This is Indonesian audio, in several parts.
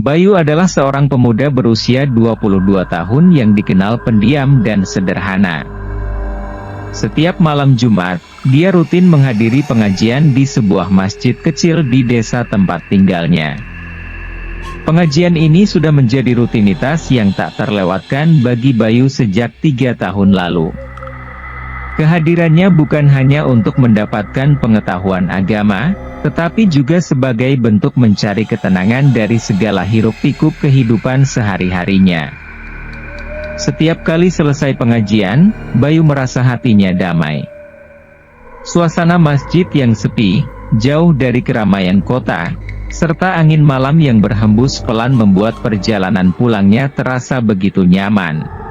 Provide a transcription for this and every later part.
Bayu adalah seorang pemuda berusia 22 tahun yang dikenal pendiam dan sederhana. Setiap malam Jumat, dia rutin menghadiri pengajian di sebuah masjid kecil di desa tempat tinggalnya. Pengajian ini sudah menjadi rutinitas yang tak terlewatkan bagi Bayu sejak 3 tahun lalu. Kehadirannya bukan hanya untuk mendapatkan pengetahuan agama, tetapi juga sebagai bentuk mencari ketenangan dari segala hiruk-pikuk kehidupan sehari-harinya. Setiap kali selesai pengajian, Bayu merasa hatinya damai. Suasana masjid yang sepi, jauh dari keramaian kota, serta angin malam yang berhembus pelan membuat perjalanan pulangnya terasa begitu nyaman.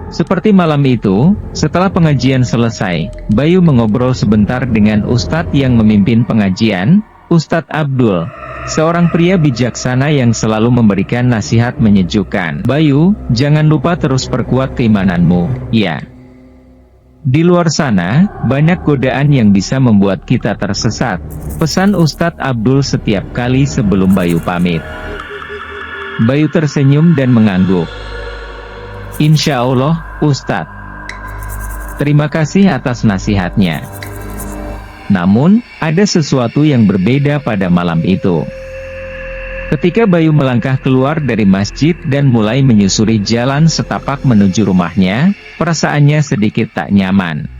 Seperti malam itu, setelah pengajian selesai, Bayu mengobrol sebentar dengan Ustadz yang memimpin pengajian, Ustadz Abdul, seorang pria bijaksana yang selalu memberikan nasihat menyejukkan. Bayu, jangan lupa terus perkuat keimananmu, ya. Di luar sana, banyak godaan yang bisa membuat kita tersesat, pesan Ustadz Abdul setiap kali sebelum Bayu pamit. Bayu tersenyum dan mengangguk. Insya Allah, Ustadz. Terima kasih atas nasihatnya. Namun, ada sesuatu yang berbeda pada malam itu. Ketika Bayu melangkah keluar dari masjid dan mulai menyusuri jalan setapak menuju rumahnya, perasaannya sedikit tak nyaman.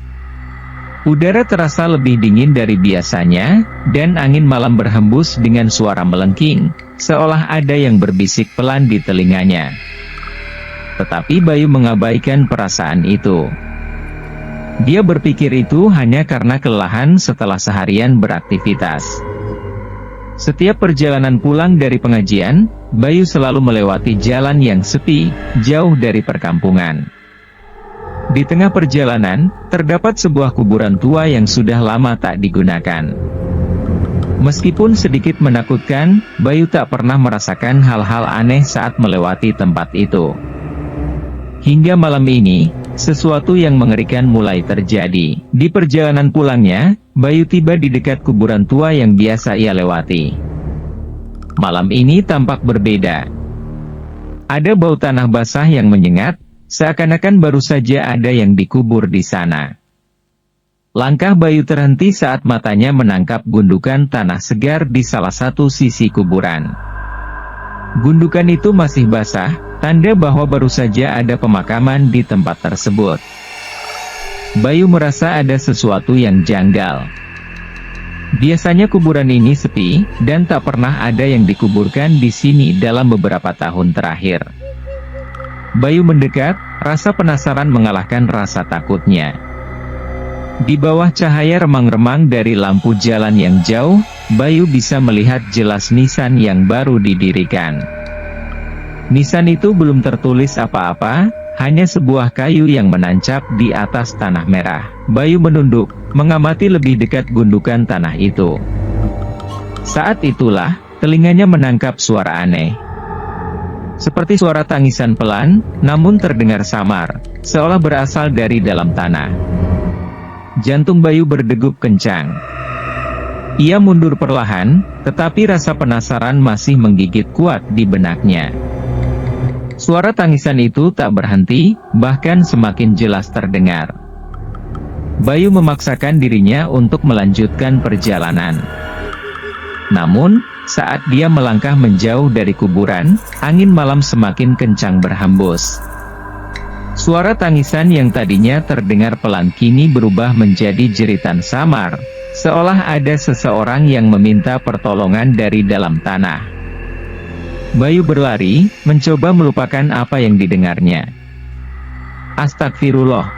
Udara terasa lebih dingin dari biasanya, dan angin malam berhembus dengan suara melengking, seolah ada yang berbisik pelan di telinganya. Tetapi Bayu mengabaikan perasaan itu. Dia berpikir itu hanya karena kelelahan setelah seharian beraktivitas. Setiap perjalanan pulang dari pengajian, Bayu selalu melewati jalan yang sepi, jauh dari perkampungan. Di tengah perjalanan, terdapat sebuah kuburan tua yang sudah lama tak digunakan. Meskipun sedikit menakutkan, Bayu tak pernah merasakan hal-hal aneh saat melewati tempat itu. Hingga malam ini, sesuatu yang mengerikan mulai terjadi. Di perjalanan pulangnya, Bayu tiba di dekat kuburan tua yang biasa ia lewati. Malam ini tampak berbeda. Ada bau tanah basah yang menyengat, seakan-akan baru saja ada yang dikubur di sana. Langkah Bayu terhenti saat matanya menangkap gundukan tanah segar di salah satu sisi kuburan. Gundukan itu masih basah, tanda bahwa baru saja ada pemakaman di tempat tersebut. Bayu merasa ada sesuatu yang janggal. Biasanya kuburan ini sepi, dan tak pernah ada yang dikuburkan di sini dalam beberapa tahun terakhir. Bayu mendekat, rasa penasaran mengalahkan rasa takutnya. Di bawah cahaya remang-remang dari lampu jalan yang jauh, Bayu bisa melihat jelas nisan yang baru didirikan. Nisan itu belum tertulis apa-apa, hanya sebuah kayu yang menancap di atas tanah merah. Bayu menunduk, mengamati lebih dekat gundukan tanah itu. Saat itulah, telinganya menangkap suara aneh. Seperti suara tangisan pelan, namun terdengar samar, seolah berasal dari dalam tanah. Jantung Bayu berdegup kencang. Ia mundur perlahan, tetapi rasa penasaran masih menggigit kuat di benaknya. Suara tangisan itu tak berhenti, bahkan semakin jelas terdengar. Bayu memaksakan dirinya untuk melanjutkan perjalanan. Namun, saat dia melangkah menjauh dari kuburan, angin malam semakin kencang berhembus. Suara tangisan yang tadinya terdengar pelan kini berubah menjadi jeritan samar, seolah ada seseorang yang meminta pertolongan dari dalam tanah. Bayu berlari, mencoba melupakan apa yang didengarnya. Astagfirullah.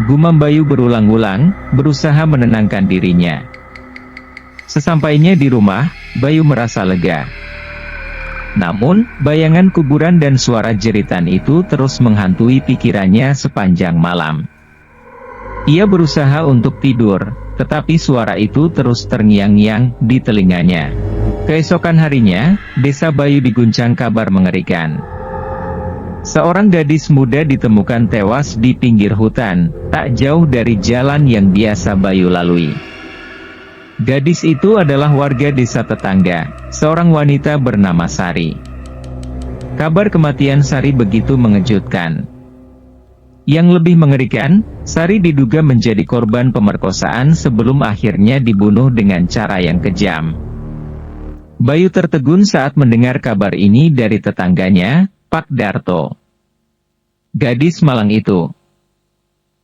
Gumam Bayu berulang-ulang, berusaha menenangkan dirinya. Sesampainya di rumah, Bayu merasa lega. Namun, bayangan kuburan dan suara jeritan itu terus menghantui pikirannya sepanjang malam. Ia berusaha untuk tidur, tetapi suara itu terus terngiang-ngiang di telinganya. Keesokan harinya, desa Bayu diguncang kabar mengerikan. Seorang gadis muda ditemukan tewas di pinggir hutan, tak jauh dari jalan yang biasa Bayu lalui. Gadis itu adalah warga desa tetangga, seorang wanita bernama Sari. Kabar kematian Sari begitu mengejutkan. Yang lebih mengerikan, Sari diduga menjadi korban pemerkosaan sebelum akhirnya dibunuh dengan cara yang kejam. Bayu tertegun saat mendengar kabar ini dari tetangganya, Pak Darto. Gadis malang itu.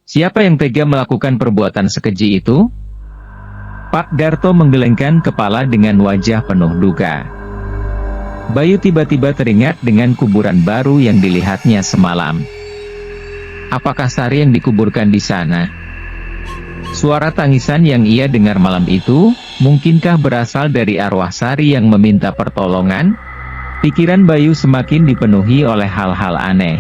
Siapa yang tega melakukan perbuatan sekeji itu? Pak Darto menggelengkan kepala dengan wajah penuh duka. Bayu tiba-tiba teringat dengan kuburan baru yang dilihatnya semalam. Apakah Sari yang dikuburkan di sana? Suara tangisan yang ia dengar malam itu, mungkinkah berasal dari arwah Sari yang meminta pertolongan? Pikiran Bayu semakin dipenuhi oleh hal-hal aneh.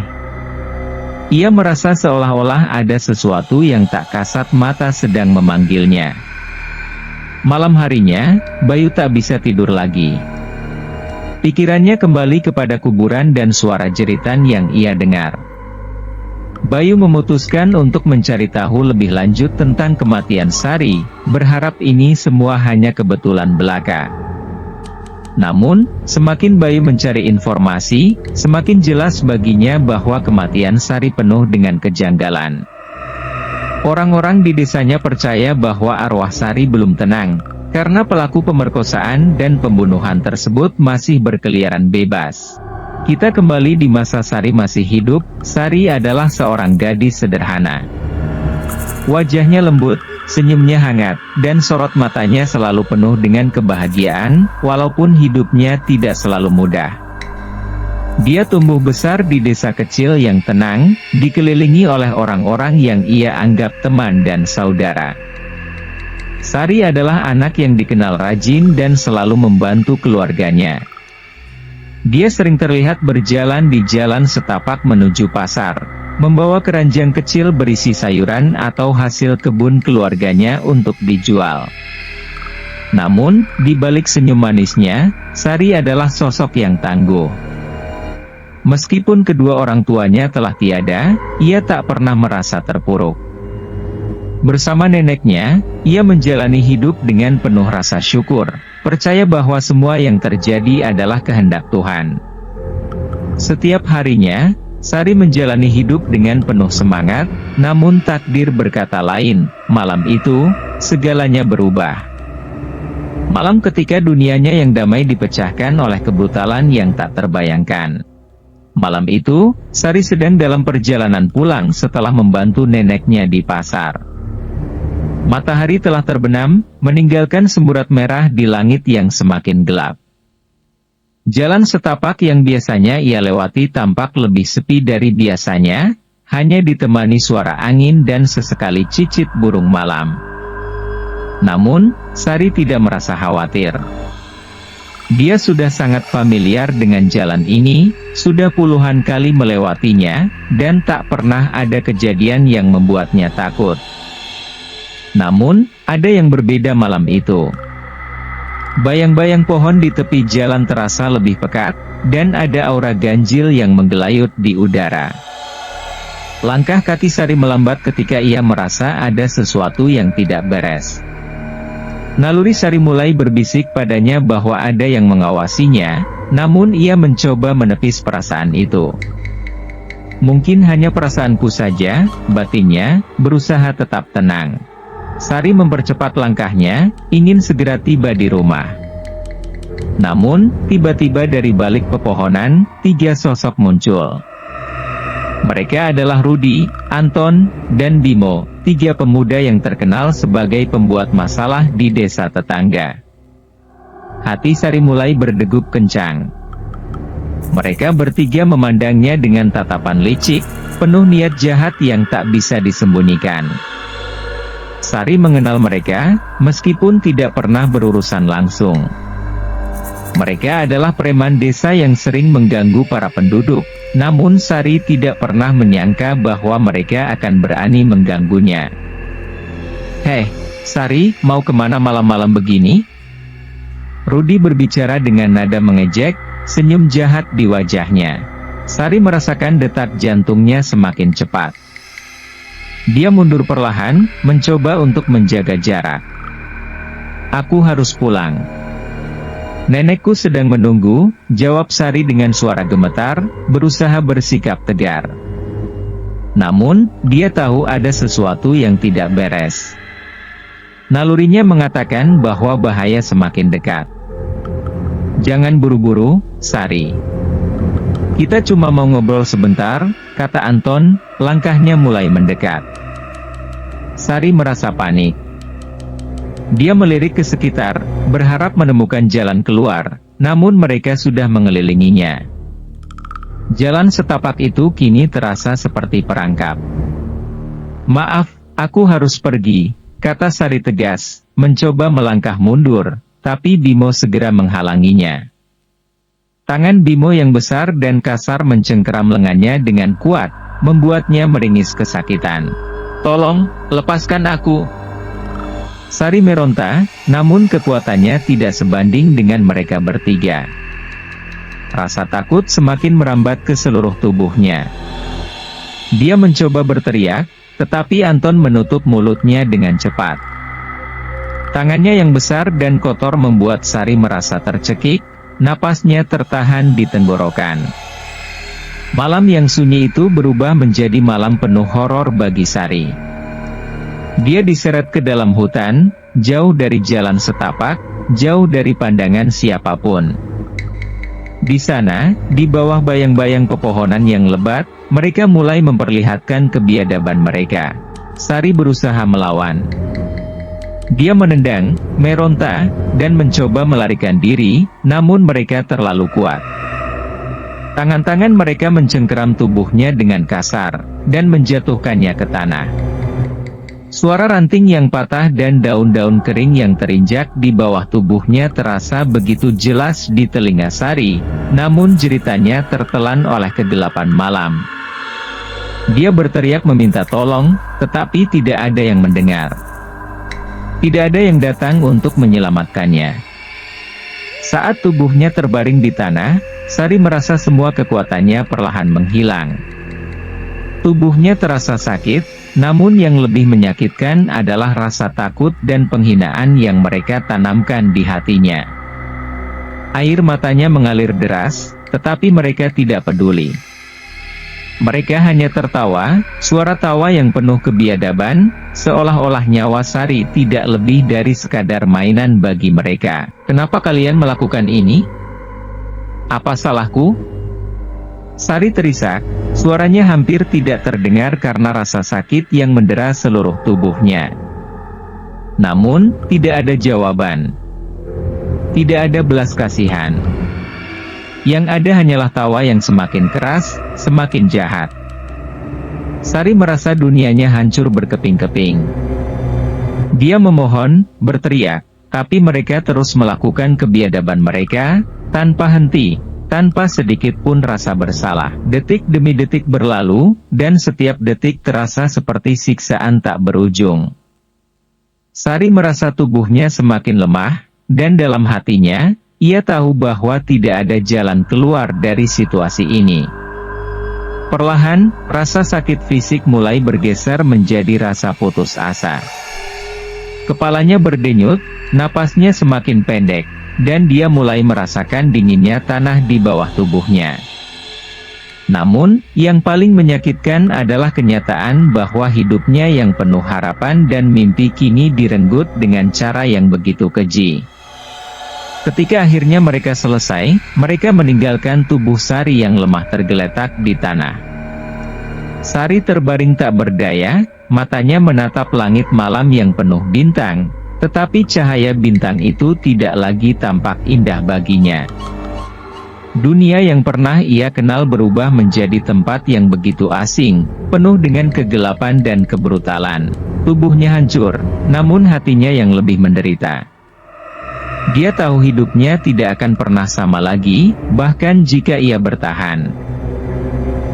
Ia merasa seolah-olah ada sesuatu yang tak kasat mata sedang memanggilnya. Malam harinya, Bayu tak bisa tidur lagi. Pikirannya kembali kepada kuburan dan suara jeritan yang ia dengar. Bayu memutuskan untuk mencari tahu lebih lanjut tentang kematian Sari, berharap ini semua hanya kebetulan belaka. Namun, semakin Bayu mencari informasi, semakin jelas baginya bahwa kematian Sari penuh dengan kejanggalan. Orang-orang di desanya percaya bahwa arwah Sari belum tenang, karena pelaku pemerkosaan dan pembunuhan tersebut masih berkeliaran bebas. Kita kembali di masa Sari masih hidup. Sari adalah seorang gadis sederhana. Wajahnya lembut, senyumnya hangat, dan sorot matanya selalu penuh dengan kebahagiaan, walaupun hidupnya tidak selalu mudah. Dia tumbuh besar di desa kecil yang tenang, dikelilingi oleh orang-orang yang ia anggap teman dan saudara. Sari adalah anak yang dikenal rajin dan selalu membantu keluarganya. Dia sering terlihat berjalan di jalan setapak menuju pasar, membawa keranjang kecil berisi sayuran atau hasil kebun keluarganya untuk dijual. Namun, di balik senyum manisnya, Sari adalah sosok yang tangguh. Meskipun kedua orang tuanya telah tiada, ia tak pernah merasa terpuruk. Bersama neneknya, ia menjalani hidup dengan penuh rasa syukur, percaya bahwa semua yang terjadi adalah kehendak Tuhan. Setiap harinya, Sari menjalani hidup dengan penuh semangat, namun takdir berkata lain. Malam itu, segalanya berubah. Malam ketika dunianya yang damai dipecahkan oleh kebrutalan yang tak terbayangkan. Malam itu, Sari sedang dalam perjalanan pulang setelah membantu neneknya di pasar. Matahari telah terbenam, meninggalkan semburat merah di langit yang semakin gelap. Jalan setapak yang biasanya ia lewati tampak lebih sepi dari biasanya, hanya ditemani suara angin dan sesekali cicit burung malam. Namun, Sari tidak merasa khawatir. Dia sudah sangat familiar dengan jalan ini, sudah puluhan kali melewatinya, dan tak pernah ada kejadian yang membuatnya takut. Namun, ada yang berbeda malam itu. Bayang-bayang pohon di tepi jalan terasa lebih pekat, dan ada aura ganjil yang menggelayut di udara. Langkah kaki Sari melambat ketika ia merasa ada sesuatu yang tidak beres. Naluri Sari mulai berbisik padanya bahwa ada yang mengawasinya, namun ia mencoba menepis perasaan itu. Mungkin hanya perasaanku saja, batinnya, berusaha tetap tenang. Sari mempercepat langkahnya, ingin segera tiba di rumah. Namun, tiba-tiba dari balik pepohonan, 3 sosok muncul. Mereka adalah Rudi, Anton, dan Bimo, 3 pemuda yang terkenal sebagai pembuat masalah di desa tetangga. Hati Sari mulai berdegup kencang. Mereka bertiga memandangnya dengan tatapan licik, penuh niat jahat yang tak bisa disembunyikan. Sari mengenal mereka, meskipun tidak pernah berurusan langsung. Mereka adalah preman desa yang sering mengganggu para penduduk, namun Sari tidak pernah menyangka bahwa mereka akan berani mengganggunya. "Hei, Sari, mau kemana malam-malam begini?" Rudi berbicara dengan nada mengejek, senyum jahat di wajahnya. Sari merasakan detak jantungnya semakin cepat. Dia mundur perlahan, mencoba untuk menjaga jarak. aku harus pulang." "Nenekku sedang menunggu," jawab Sari dengan suara gemetar, berusaha bersikap tegar. Namun, dia tahu ada sesuatu yang tidak beres. Nalurinya mengatakan bahwa bahaya semakin dekat. "Jangan buru-buru, Sari. Kita cuma mau ngobrol sebentar," kata Anton, langkahnya mulai mendekat. Sari merasa panik. Dia melirik ke sekitar, berharap menemukan jalan keluar, namun mereka sudah mengelilinginya. Jalan setapak itu kini terasa seperti perangkap. "Maaf, aku harus pergi," kata Sari tegas, mencoba melangkah mundur, tapi Bimo segera menghalanginya. Tangan Bimo yang besar dan kasar mencengkeram lengannya dengan kuat, membuatnya meringis kesakitan. "Tolong, lepaskan aku." Sari meronta, namun kekuatannya tidak sebanding dengan mereka bertiga. Rasa takut semakin merambat ke seluruh tubuhnya. Dia mencoba berteriak, tetapi Anton menutup mulutnya dengan cepat. Tangannya yang besar dan kotor membuat Sari merasa tercekik, napasnya tertahan di tenggorokan. Malam yang sunyi itu berubah menjadi malam penuh horor bagi Sari. Dia diseret ke dalam hutan, jauh dari jalan setapak, jauh dari pandangan siapapun. Di sana, di bawah bayang-bayang pepohonan yang lebat, mereka mulai memperlihatkan kebiadaban mereka. Sari berusaha melawan. Dia menendang, meronta, dan mencoba melarikan diri, namun mereka terlalu kuat. Tangan-tangan mereka mencengkeram tubuhnya dengan kasar, dan menjatuhkannya ke tanah. Suara ranting yang patah dan daun-daun kering yang terinjak di bawah tubuhnya terasa begitu jelas di telinga Sari, namun jeritannya tertelan oleh kegelapan malam. Dia berteriak meminta tolong, tetapi tidak ada yang mendengar. Tidak ada yang datang untuk menyelamatkannya. Saat tubuhnya terbaring di tanah, Sari merasa semua kekuatannya perlahan menghilang. Tubuhnya terasa sakit, namun yang lebih menyakitkan adalah rasa takut dan penghinaan yang mereka tanamkan di hatinya. Air matanya mengalir deras, tetapi mereka tidak peduli. Mereka hanya tertawa, suara tawa yang penuh kebiadaban, seolah-olah nyawa Sari tidak lebih dari sekadar mainan bagi mereka. "Kenapa kalian melakukan ini? Apa salahku?" Sari terisak, suaranya hampir tidak terdengar karena rasa sakit yang mendera seluruh tubuhnya. Namun, tidak ada jawaban. Tidak ada belas kasihan. Yang ada hanyalah tawa yang semakin keras, semakin jahat. Sari merasa dunianya hancur berkeping-keping. Dia memohon, berteriak, tapi mereka terus melakukan kebiadaban mereka, tanpa henti. Tanpa sedikit pun rasa bersalah. Detik demi detik berlalu, dan setiap detik terasa seperti siksaan tak berujung. Sari merasa tubuhnya semakin lemah, dan dalam hatinya, ia tahu bahwa tidak ada jalan keluar dari situasi ini. Perlahan, rasa sakit fisik mulai bergeser menjadi rasa putus asa. Kepalanya berdenyut, napasnya semakin pendek, dan dia mulai merasakan dinginnya tanah di bawah tubuhnya. Namun, yang paling menyakitkan adalah kenyataan bahwa hidupnya yang penuh harapan dan mimpi kini direnggut dengan cara yang begitu keji. Ketika akhirnya mereka selesai, mereka meninggalkan tubuh Sari yang lemah tergeletak di tanah. Sari terbaring tak berdaya, matanya menatap langit malam yang penuh bintang. Tetapi cahaya bintang itu tidak lagi tampak indah baginya. Dunia yang pernah ia kenal berubah menjadi tempat yang begitu asing, penuh dengan kegelapan dan kebrutalan. Tubuhnya hancur, namun hatinya yang lebih menderita. Dia tahu hidupnya tidak akan pernah sama lagi, bahkan jika ia bertahan.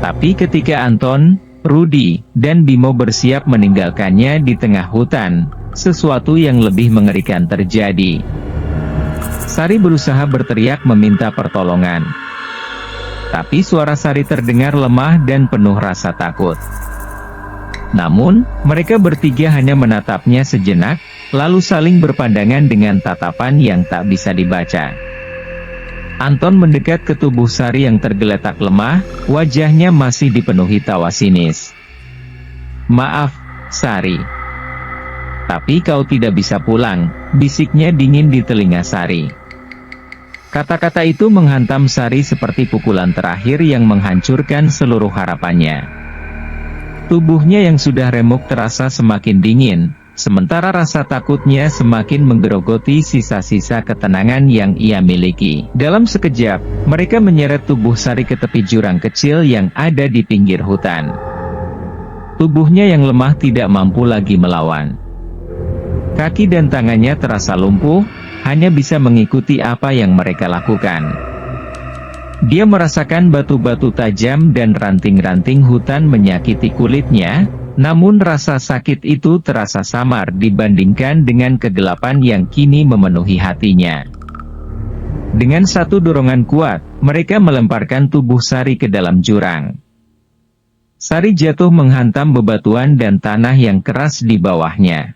Tapi ketika Anton, Rudi, dan Bimo bersiap meninggalkannya di tengah hutan, sesuatu yang lebih mengerikan terjadi. Sari berusaha berteriak meminta pertolongan. Tapi suara Sari terdengar lemah dan penuh rasa takut. Namun, mereka bertiga hanya menatapnya sejenak, lalu saling berpandangan dengan tatapan yang tak bisa dibaca. Anton mendekat ke tubuh Sari yang tergeletak lemah, wajahnya masih dipenuhi tawa sinis. "Maaf, Sari. Tapi kau tidak bisa pulang," bisiknya dingin di telinga Sari. Kata-kata itu menghantam Sari seperti pukulan terakhir yang menghancurkan seluruh harapannya. Tubuhnya yang sudah remuk terasa semakin dingin, sementara rasa takutnya semakin menggerogoti sisa-sisa ketenangan yang ia miliki. Dalam sekejap, mereka menyeret tubuh Sari ke tepi jurang kecil yang ada di pinggir hutan. Tubuhnya yang lemah tidak mampu lagi melawan. Kaki dan tangannya terasa lumpuh, hanya bisa mengikuti apa yang mereka lakukan. Dia merasakan batu-batu tajam dan ranting-ranting hutan menyakiti kulitnya, namun rasa sakit itu terasa samar dibandingkan dengan kegelapan yang kini memenuhi hatinya. Dengan satu dorongan kuat, mereka melemparkan tubuh Sari ke dalam jurang. Sari jatuh menghantam bebatuan dan tanah yang keras di bawahnya.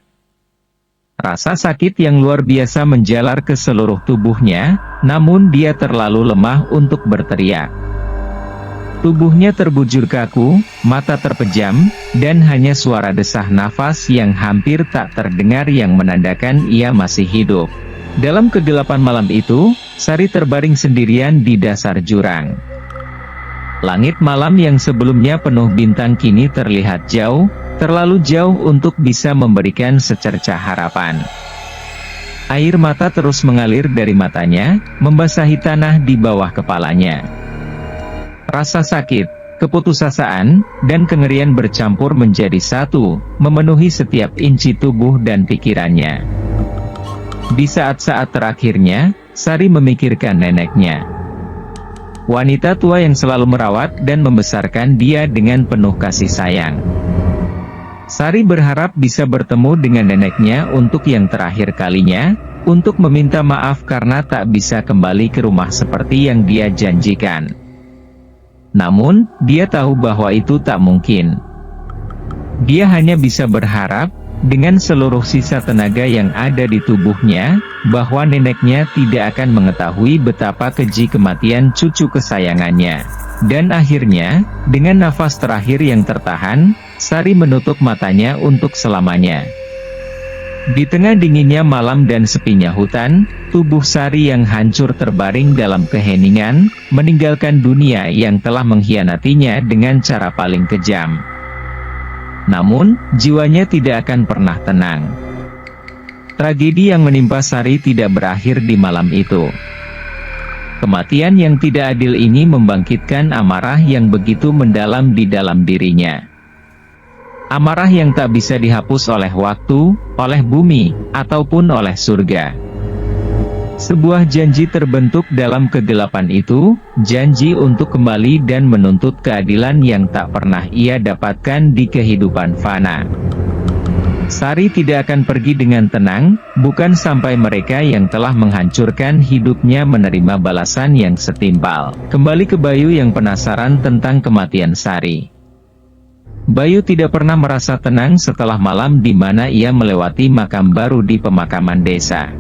Rasa sakit yang luar biasa menjalar ke seluruh tubuhnya, namun dia terlalu lemah untuk berteriak. Tubuhnya terbujur kaku, mata terpejam, dan hanya suara desah nafas yang hampir tak terdengar yang menandakan ia masih hidup. Dalam kegelapan malam itu, Sari terbaring sendirian di dasar jurang. Langit malam yang sebelumnya penuh bintang kini terlihat jauh, terlalu jauh untuk bisa memberikan secercah harapan. Air mata terus mengalir dari matanya, membasahi tanah di bawah kepalanya. Rasa sakit, keputusasaan, dan kengerian bercampur menjadi satu, memenuhi setiap inci tubuh dan pikirannya. Di saat-saat terakhirnya, Sari memikirkan neneknya. Wanita tua yang selalu merawat dan membesarkan dia dengan penuh kasih sayang. Sari berharap bisa bertemu dengan neneknya untuk yang terakhir kalinya, untuk meminta maaf karena tak bisa kembali ke rumah seperti yang dia janjikan. Namun, dia tahu bahwa itu tak mungkin. Dia hanya bisa berharap, dengan seluruh sisa tenaga yang ada di tubuhnya, bahwa neneknya tidak akan mengetahui betapa keji kematian cucu kesayangannya. Dan akhirnya, dengan nafas terakhir yang tertahan, Sari menutup matanya untuk selamanya. Di tengah dinginnya malam dan sepinya hutan, tubuh Sari yang hancur terbaring dalam keheningan, meninggalkan dunia yang telah mengkhianatinya dengan cara paling kejam. Namun, jiwanya tidak akan pernah tenang. Tragedi yang menimpa Sari tidak berakhir di malam itu. Kematian yang tidak adil ini membangkitkan amarah yang begitu mendalam di dalam dirinya. Amarah yang tak bisa dihapus oleh waktu, oleh bumi, ataupun oleh surga. Sebuah janji terbentuk dalam kegelapan itu, janji untuk kembali dan menuntut keadilan yang tak pernah ia dapatkan di kehidupan fana. Sari tidak akan pergi dengan tenang, bukan sampai mereka yang telah menghancurkan hidupnya menerima balasan yang setimpal. Kembali ke Bayu yang penasaran tentang kematian Sari. Bayu tidak pernah merasa tenang setelah malam di mana ia melewati makam baru di pemakaman desa.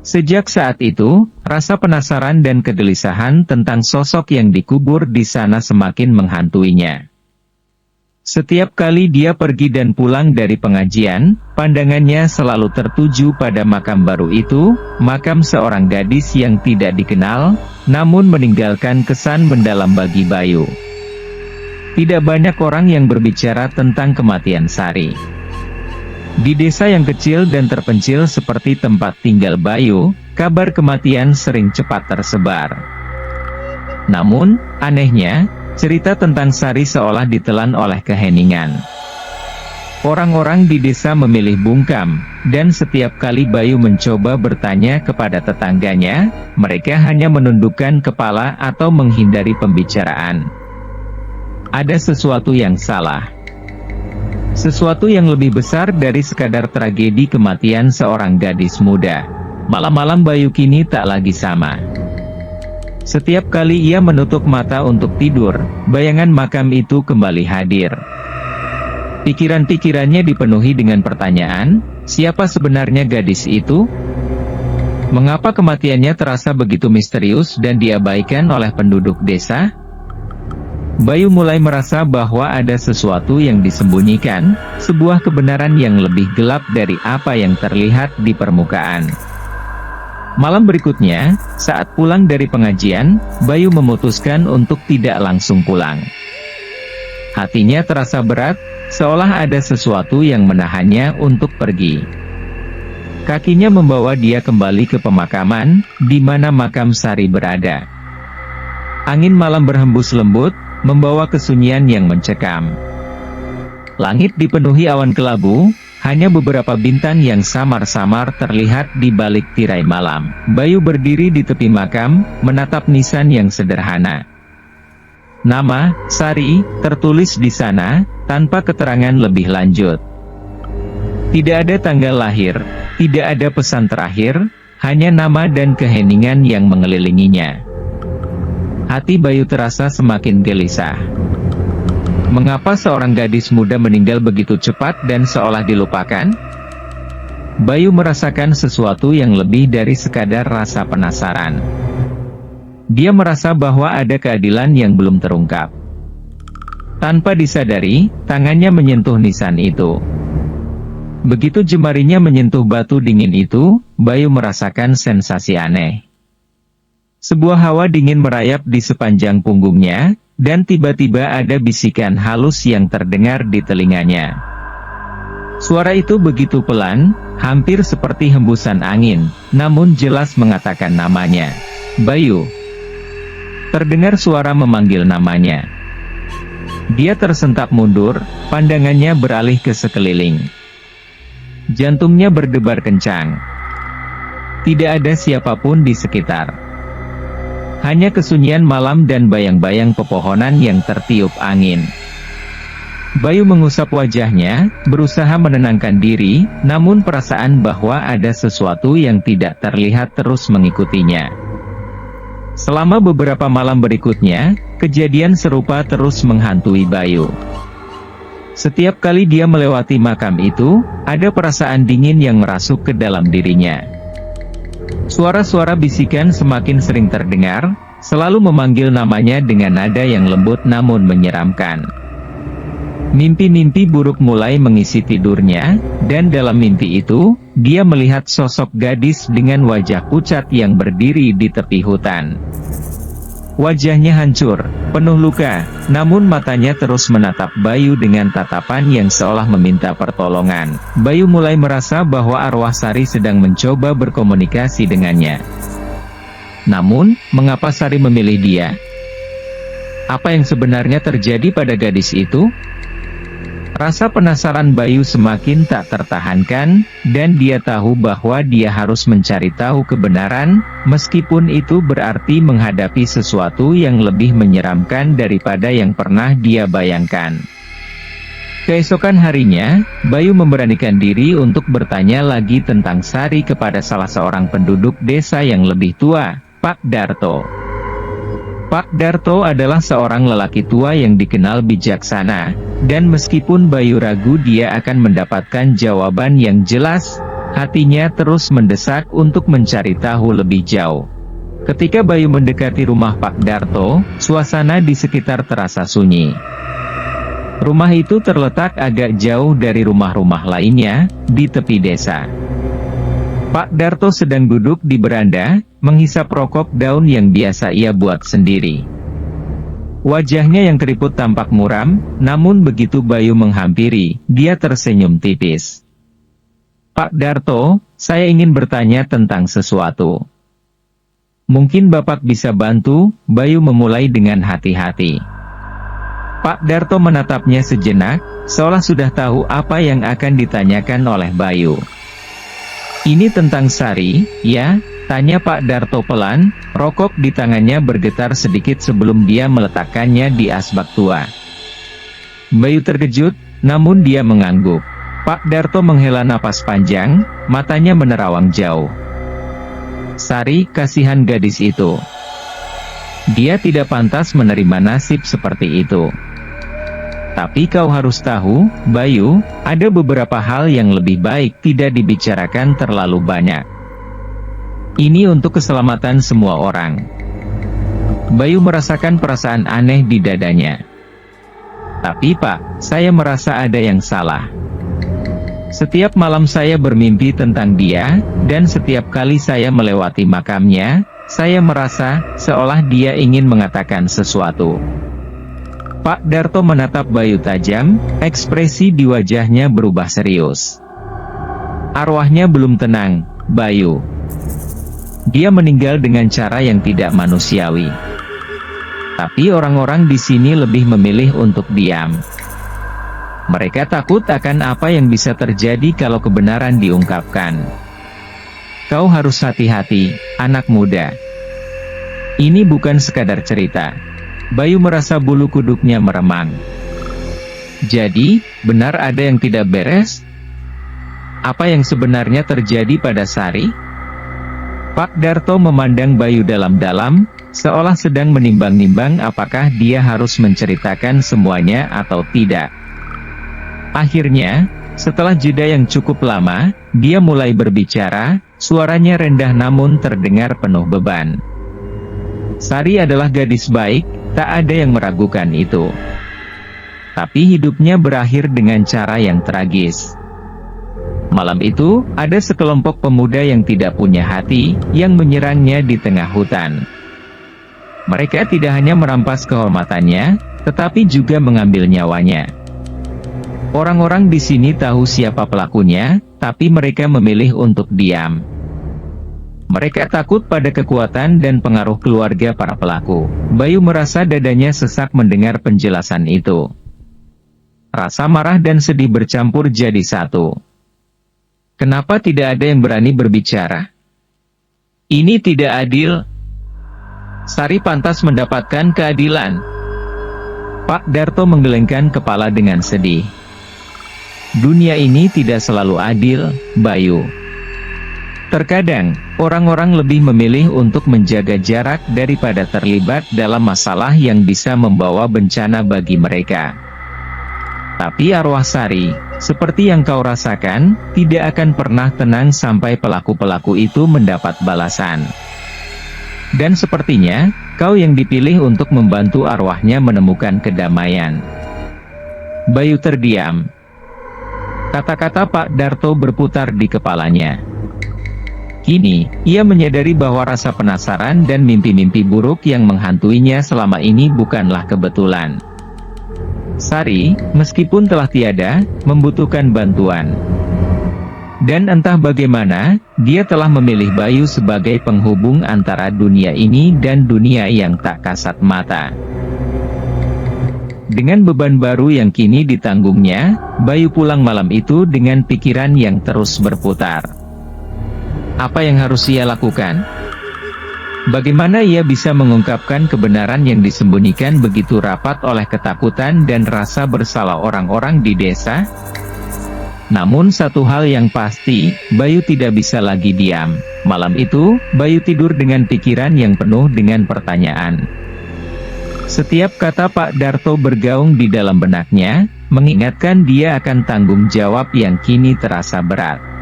Sejak saat itu, rasa penasaran dan kegelisahan tentang sosok yang dikubur di sana semakin menghantuinya. Setiap kali dia pergi dan pulang dari pengajian, pandangannya selalu tertuju pada makam baru itu, makam seorang gadis yang tidak dikenal, namun meninggalkan kesan mendalam bagi Bayu. Tidak banyak orang yang berbicara tentang kematian Sari. Di desa yang kecil dan terpencil seperti tempat tinggal Bayu, kabar kematian sering cepat tersebar. Namun, anehnya, cerita tentang Sari seolah ditelan oleh keheningan. Orang-orang di desa memilih bungkam, dan setiap kali Bayu mencoba bertanya kepada tetangganya, mereka hanya menundukkan kepala atau menghindari pembicaraan. Ada sesuatu yang salah. Sesuatu yang lebih besar dari sekadar tragedi kematian seorang gadis muda. Malam-malam Bayu kini tak lagi sama. Setiap kali ia menutup mata untuk tidur, bayangan makam itu kembali hadir. Pikiran-pikirannya dipenuhi dengan pertanyaan, siapa sebenarnya gadis itu? Mengapa kematiannya terasa begitu misterius dan diabaikan oleh penduduk desa? Bayu mulai merasa bahwa ada sesuatu yang disembunyikan, sebuah kebenaran yang lebih gelap dari apa yang terlihat di permukaan. Malam berikutnya, saat pulang dari pengajian, Bayu memutuskan untuk tidak langsung pulang. Hatinya terasa berat, seolah ada sesuatu yang menahannya untuk pergi. Kakinya membawa dia kembali ke pemakaman, di mana makam Sari berada. Angin malam berhembus lembut, membawa kesunyian yang mencekam. Langit dipenuhi awan kelabu, hanya beberapa bintang yang samar-samar terlihat di balik tirai malam. Bayu berdiri di tepi makam, menatap nisan yang sederhana. Nama, Sari, tertulis di sana, tanpa keterangan lebih lanjut. Tidak ada tanggal lahir, tidak ada pesan terakhir, hanya nama dan keheningan yang mengelilinginya. Hati Bayu terasa semakin gelisah. Mengapa seorang gadis muda meninggal begitu cepat dan seolah dilupakan? Bayu merasakan sesuatu yang lebih dari sekadar rasa penasaran. Dia merasa bahwa ada keadilan yang belum terungkap. Tanpa disadari, tangannya menyentuh nisan itu. Begitu jemarinya menyentuh batu dingin itu, Bayu merasakan sensasi aneh. Sebuah hawa dingin merayap di sepanjang punggungnya, dan tiba-tiba ada bisikan halus yang terdengar di telinganya. Suara itu begitu pelan, hampir seperti hembusan angin, namun jelas mengatakan namanya. Bayu. Terdengar suara memanggil namanya. Dia tersentak mundur, pandangannya beralih ke sekeliling. Jantungnya berdebar kencang. Tidak ada siapapun di sekitar. Hanya kesunyian malam dan bayang-bayang pepohonan yang tertiup angin. Bayu mengusap wajahnya, berusaha menenangkan diri, namun perasaan bahwa ada sesuatu yang tidak terlihat terus mengikutinya. Selama beberapa malam berikutnya, kejadian serupa terus menghantui Bayu. Setiap kali dia melewati makam itu, ada perasaan dingin yang merasuk ke dalam dirinya. Suara-suara bisikan semakin sering terdengar, selalu memanggil namanya dengan nada yang lembut namun menyeramkan. Mimpi-mimpi buruk mulai mengisi tidurnya, dan dalam mimpi itu, dia melihat sosok gadis dengan wajah pucat yang berdiri di tepi hutan. Wajahnya hancur, penuh luka, namun matanya terus menatap Bayu dengan tatapan yang seolah meminta pertolongan. Bayu mulai merasa bahwa arwah Sari sedang mencoba berkomunikasi dengannya. Namun, mengapa Sari memilih dia? Apa yang sebenarnya terjadi pada gadis itu? Rasa penasaran Bayu semakin tak tertahankan, dan dia tahu bahwa dia harus mencari tahu kebenaran, meskipun itu berarti menghadapi sesuatu yang lebih menyeramkan daripada yang pernah dia bayangkan. Keesokan harinya, Bayu memberanikan diri untuk bertanya lagi tentang Sari kepada salah seorang penduduk desa yang lebih tua, Pak Darto. Pak Darto adalah seorang lelaki tua yang dikenal bijaksana, dan meskipun Bayu ragu dia akan mendapatkan jawaban yang jelas, hatinya terus mendesak untuk mencari tahu lebih jauh. Ketika Bayu mendekati rumah Pak Darto, suasana di sekitar terasa sunyi. Rumah itu terletak agak jauh dari rumah-rumah lainnya, di tepi desa. Pak Darto sedang duduk di beranda, menghisap rokok daun yang biasa ia buat sendiri. Wajahnya yang keriput tampak muram, namun begitu Bayu menghampiri, dia tersenyum tipis. Pak Darto, saya ingin bertanya tentang sesuatu. Mungkin Bapak bisa bantu, Bayu memulai dengan hati-hati. Pak Darto menatapnya sejenak, seolah sudah tahu apa yang akan ditanyakan oleh Bayu. Ini tentang Sari, ya? Tanya Pak Darto pelan, rokok di tangannya bergetar sedikit sebelum dia meletakkannya di asbak tua. Bayu terkejut, namun dia mengangguk. Pak Darto menghela napas panjang, matanya menerawang jauh. Sari, kasihan gadis itu. Dia tidak pantas menerima nasib seperti itu. Tapi kau harus tahu, Bayu, ada beberapa hal yang lebih baik tidak dibicarakan terlalu banyak. Ini untuk keselamatan semua orang. Bayu merasakan perasaan aneh di dadanya. Tapi Pak, saya merasa ada yang salah. Setiap malam saya bermimpi tentang dia, dan setiap kali saya melewati makamnya, saya merasa seolah dia ingin mengatakan sesuatu. Pak Darto menatap Bayu tajam, ekspresi di wajahnya berubah serius. Arwahnya belum tenang, Bayu. Dia meninggal dengan cara yang tidak manusiawi. Tapi orang-orang di sini lebih memilih untuk diam. Mereka takut akan apa yang bisa terjadi kalau kebenaran diungkapkan. Kau harus hati-hati, anak muda. Ini bukan sekadar cerita. Bayu merasa bulu kuduknya meremang. Jadi, benar ada yang tidak beres? Apa yang sebenarnya terjadi pada Sari? Pak Darto memandang Bayu dalam-dalam, seolah sedang menimbang-nimbang apakah dia harus menceritakan semuanya atau tidak. Akhirnya, setelah jeda yang cukup lama, dia mulai berbicara, suaranya rendah namun terdengar penuh beban. Sari adalah gadis baik, tak ada yang meragukan itu. Tapi hidupnya berakhir dengan cara yang tragis. Malam itu, ada sekelompok pemuda yang tidak punya hati, yang menyerangnya di tengah hutan. Mereka tidak hanya merampas kehormatannya, tetapi juga mengambil nyawanya. Orang-orang di sini tahu siapa pelakunya, tapi mereka memilih untuk diam. Mereka takut pada kekuatan dan pengaruh keluarga para pelaku. Bayu merasa dadanya sesak mendengar penjelasan itu. Rasa marah dan sedih bercampur jadi satu. Kenapa tidak ada yang berani berbicara? Ini tidak adil. Sari pantas mendapatkan keadilan. Pak Darto menggelengkan kepala dengan sedih. Dunia ini tidak selalu adil, Bayu. Terkadang, orang-orang lebih memilih untuk menjaga jarak daripada terlibat dalam masalah yang bisa membawa bencana bagi mereka. Tapi arwah Sari, seperti yang kau rasakan, tidak akan pernah tenang sampai pelaku-pelaku itu mendapat balasan. Dan sepertinya, kau yang dipilih untuk membantu arwahnya menemukan kedamaian. Bayu terdiam. Kata-kata Pak Darto berputar di kepalanya. Kini, ia menyadari bahwa rasa penasaran dan mimpi-mimpi buruk yang menghantuinya selama ini bukanlah kebetulan. Sari, meskipun telah tiada, membutuhkan bantuan. Dan entah bagaimana, dia telah memilih Bayu sebagai penghubung antara dunia ini dan dunia yang tak kasat mata. Dengan beban baru yang kini ditanggungnya, Bayu pulang malam itu dengan pikiran yang terus berputar. Apa yang harus ia lakukan? Bagaimana ia bisa mengungkapkan kebenaran yang disembunyikan begitu rapat oleh ketakutan dan rasa bersalah orang-orang di desa? Namun satu hal yang pasti, Bayu tidak bisa lagi diam. Malam itu, Bayu tidur dengan pikiran yang penuh dengan pertanyaan. Setiap kata Pak Darto bergaung di dalam benaknya, mengingatkan dia akan tanggung jawab yang kini terasa berat.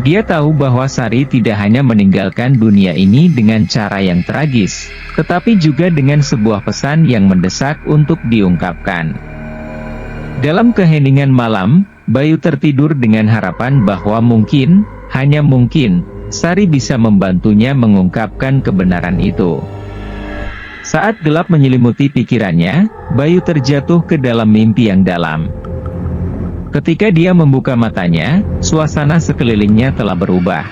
Dia tahu bahwa Sari tidak hanya meninggalkan dunia ini dengan cara yang tragis, tetapi juga dengan sebuah pesan yang mendesak untuk diungkapkan. Dalam keheningan malam, Bayu tertidur dengan harapan bahwa mungkin, hanya mungkin, Sari bisa membantunya mengungkapkan kebenaran itu. Saat gelap menyelimuti pikirannya, Bayu terjatuh ke dalam mimpi yang dalam. Ketika dia membuka matanya, suasana sekelilingnya telah berubah.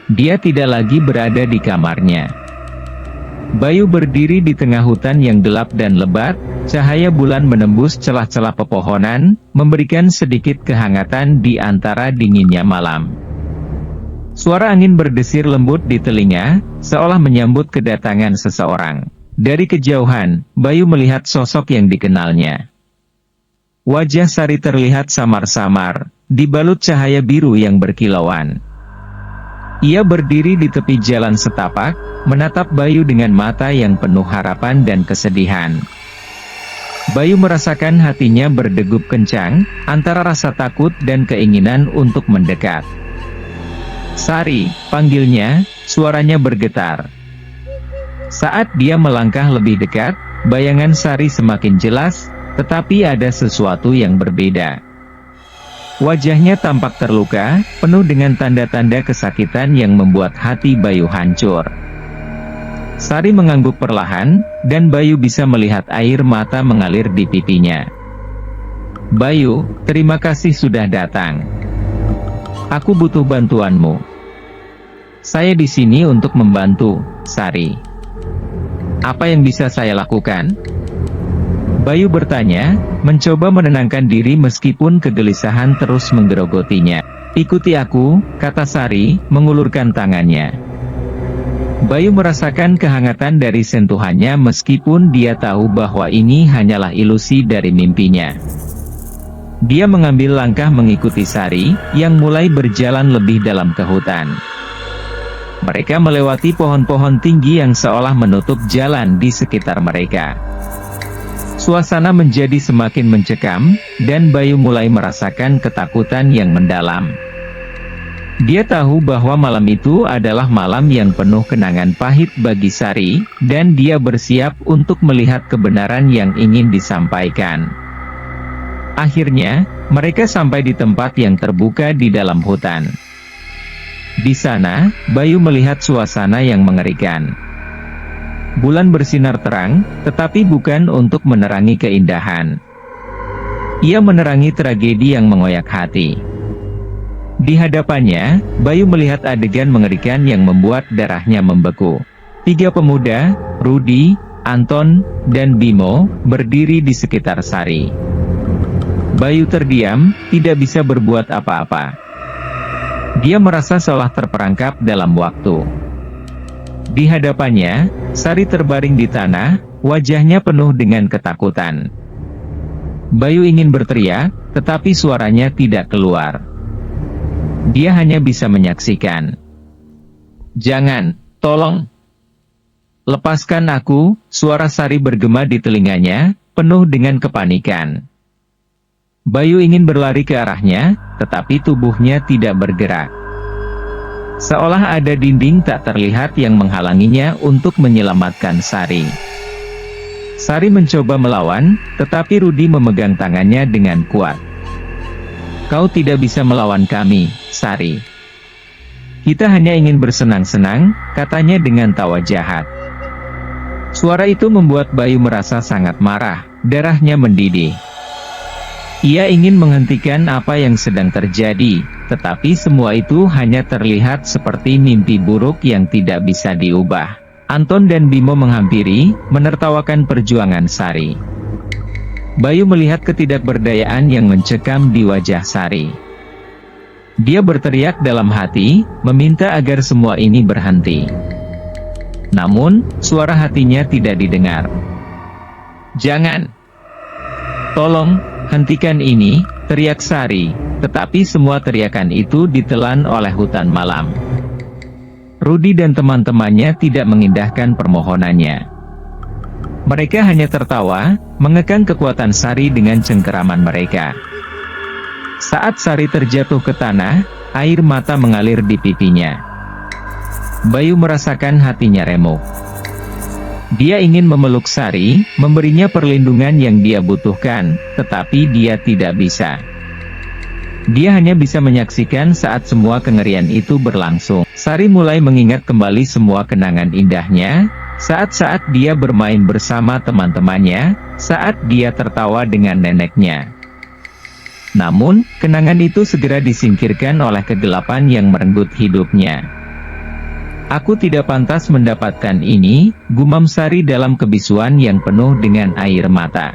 Dia tidak lagi berada di kamarnya. Bayu berdiri di tengah hutan yang gelap dan lebat, cahaya bulan menembus celah-celah pepohonan, memberikan sedikit kehangatan di antara dinginnya malam. Suara angin berdesir lembut di telinga, seolah menyambut kedatangan seseorang. Dari kejauhan, Bayu melihat sosok yang dikenalnya. Wajah Sari terlihat samar-samar, dibalut cahaya biru yang berkilauan. Ia berdiri di tepi jalan setapak, menatap Bayu dengan mata yang penuh harapan dan kesedihan. Bayu merasakan hatinya berdegup kencang, antara rasa takut dan keinginan untuk mendekat. "Sari," panggilnya, suaranya bergetar. Saat dia melangkah lebih dekat, bayangan Sari semakin jelas, tetapi ada sesuatu yang berbeda. Wajahnya tampak terluka, penuh dengan tanda-tanda kesakitan yang membuat hati Bayu hancur. Sari mengangguk perlahan, dan Bayu bisa melihat air mata mengalir di pipinya. "Bayu, terima kasih sudah datang. Aku butuh bantuanmu." "Saya di sini untuk membantu, Sari. Apa yang bisa saya lakukan?" Bayu bertanya, mencoba menenangkan diri meskipun kegelisahan terus menggerogotinya. "Ikuti aku," kata Sari, mengulurkan tangannya. Bayu merasakan kehangatan dari sentuhannya meskipun dia tahu bahwa ini hanyalah ilusi dari mimpinya. Dia mengambil langkah mengikuti Sari, yang mulai berjalan lebih dalam ke hutan. Mereka melewati pohon-pohon tinggi yang seolah menutup jalan di sekitar mereka. Suasana menjadi semakin mencekam, dan Bayu mulai merasakan ketakutan yang mendalam. Dia tahu bahwa malam itu adalah malam yang penuh kenangan pahit bagi Sari, dan dia bersiap untuk melihat kebenaran yang ingin disampaikan. Akhirnya, mereka sampai di tempat yang terbuka di dalam hutan. Di sana, Bayu melihat suasana yang mengerikan. Bulan bersinar terang, tetapi bukan untuk menerangi keindahan. Ia menerangi tragedi yang mengoyak hati. Di hadapannya, Bayu melihat adegan mengerikan yang membuat darahnya membeku. 3 pemuda, Rudi, Anton, dan Bimo, berdiri di sekitar Sari. Bayu terdiam, tidak bisa berbuat apa-apa. Dia merasa seolah terperangkap dalam waktu. Di hadapannya, Sari terbaring di tanah, wajahnya penuh dengan ketakutan. Bayu ingin berteriak, tetapi suaranya tidak keluar. Dia hanya bisa menyaksikan. "Jangan, tolong. Lepaskan aku," suara Sari bergema di telinganya, penuh dengan kepanikan. Bayu ingin berlari ke arahnya, tetapi tubuhnya tidak bergerak. Seolah ada dinding tak terlihat yang menghalanginya untuk menyelamatkan Sari. Sari mencoba melawan, tetapi Rudi memegang tangannya dengan kuat. "Kau tidak bisa melawan kami, Sari. Kita hanya ingin bersenang-senang," katanya dengan tawa jahat. Suara itu membuat Bayu merasa sangat marah, darahnya mendidih. Ia ingin menghentikan apa yang sedang terjadi, tetapi semua itu hanya terlihat seperti mimpi buruk yang tidak bisa diubah. Anton dan Bimo menghampiri, menertawakan perjuangan Sari. Bayu melihat ketidakberdayaan yang mencekam di wajah Sari. Dia berteriak dalam hati, meminta agar semua ini berhenti. Namun, suara hatinya tidak didengar. "Jangan! Tolong, hentikan ini," teriak Sari, tetapi semua teriakan itu ditelan oleh hutan malam. Rudi dan teman-temannya tidak mengindahkan permohonannya. Mereka hanya tertawa, mengekang kekuatan Sari dengan cengkeraman mereka. Saat Sari terjatuh ke tanah, air mata mengalir di pipinya. Bayu merasakan hatinya remuk. Dia ingin memeluk Sari, memberinya perlindungan yang dia butuhkan, tetapi dia tidak bisa. Dia hanya bisa menyaksikan saat semua kengerian itu berlangsung. Sari mulai mengingat kembali semua kenangan indahnya, saat-saat dia bermain bersama teman-temannya, saat dia tertawa dengan neneknya. Namun, kenangan itu segera disingkirkan oleh kegelapan yang merenggut hidupnya. "Aku tidak pantas mendapatkan ini," gumam Sari dalam kebisuan yang penuh dengan air mata.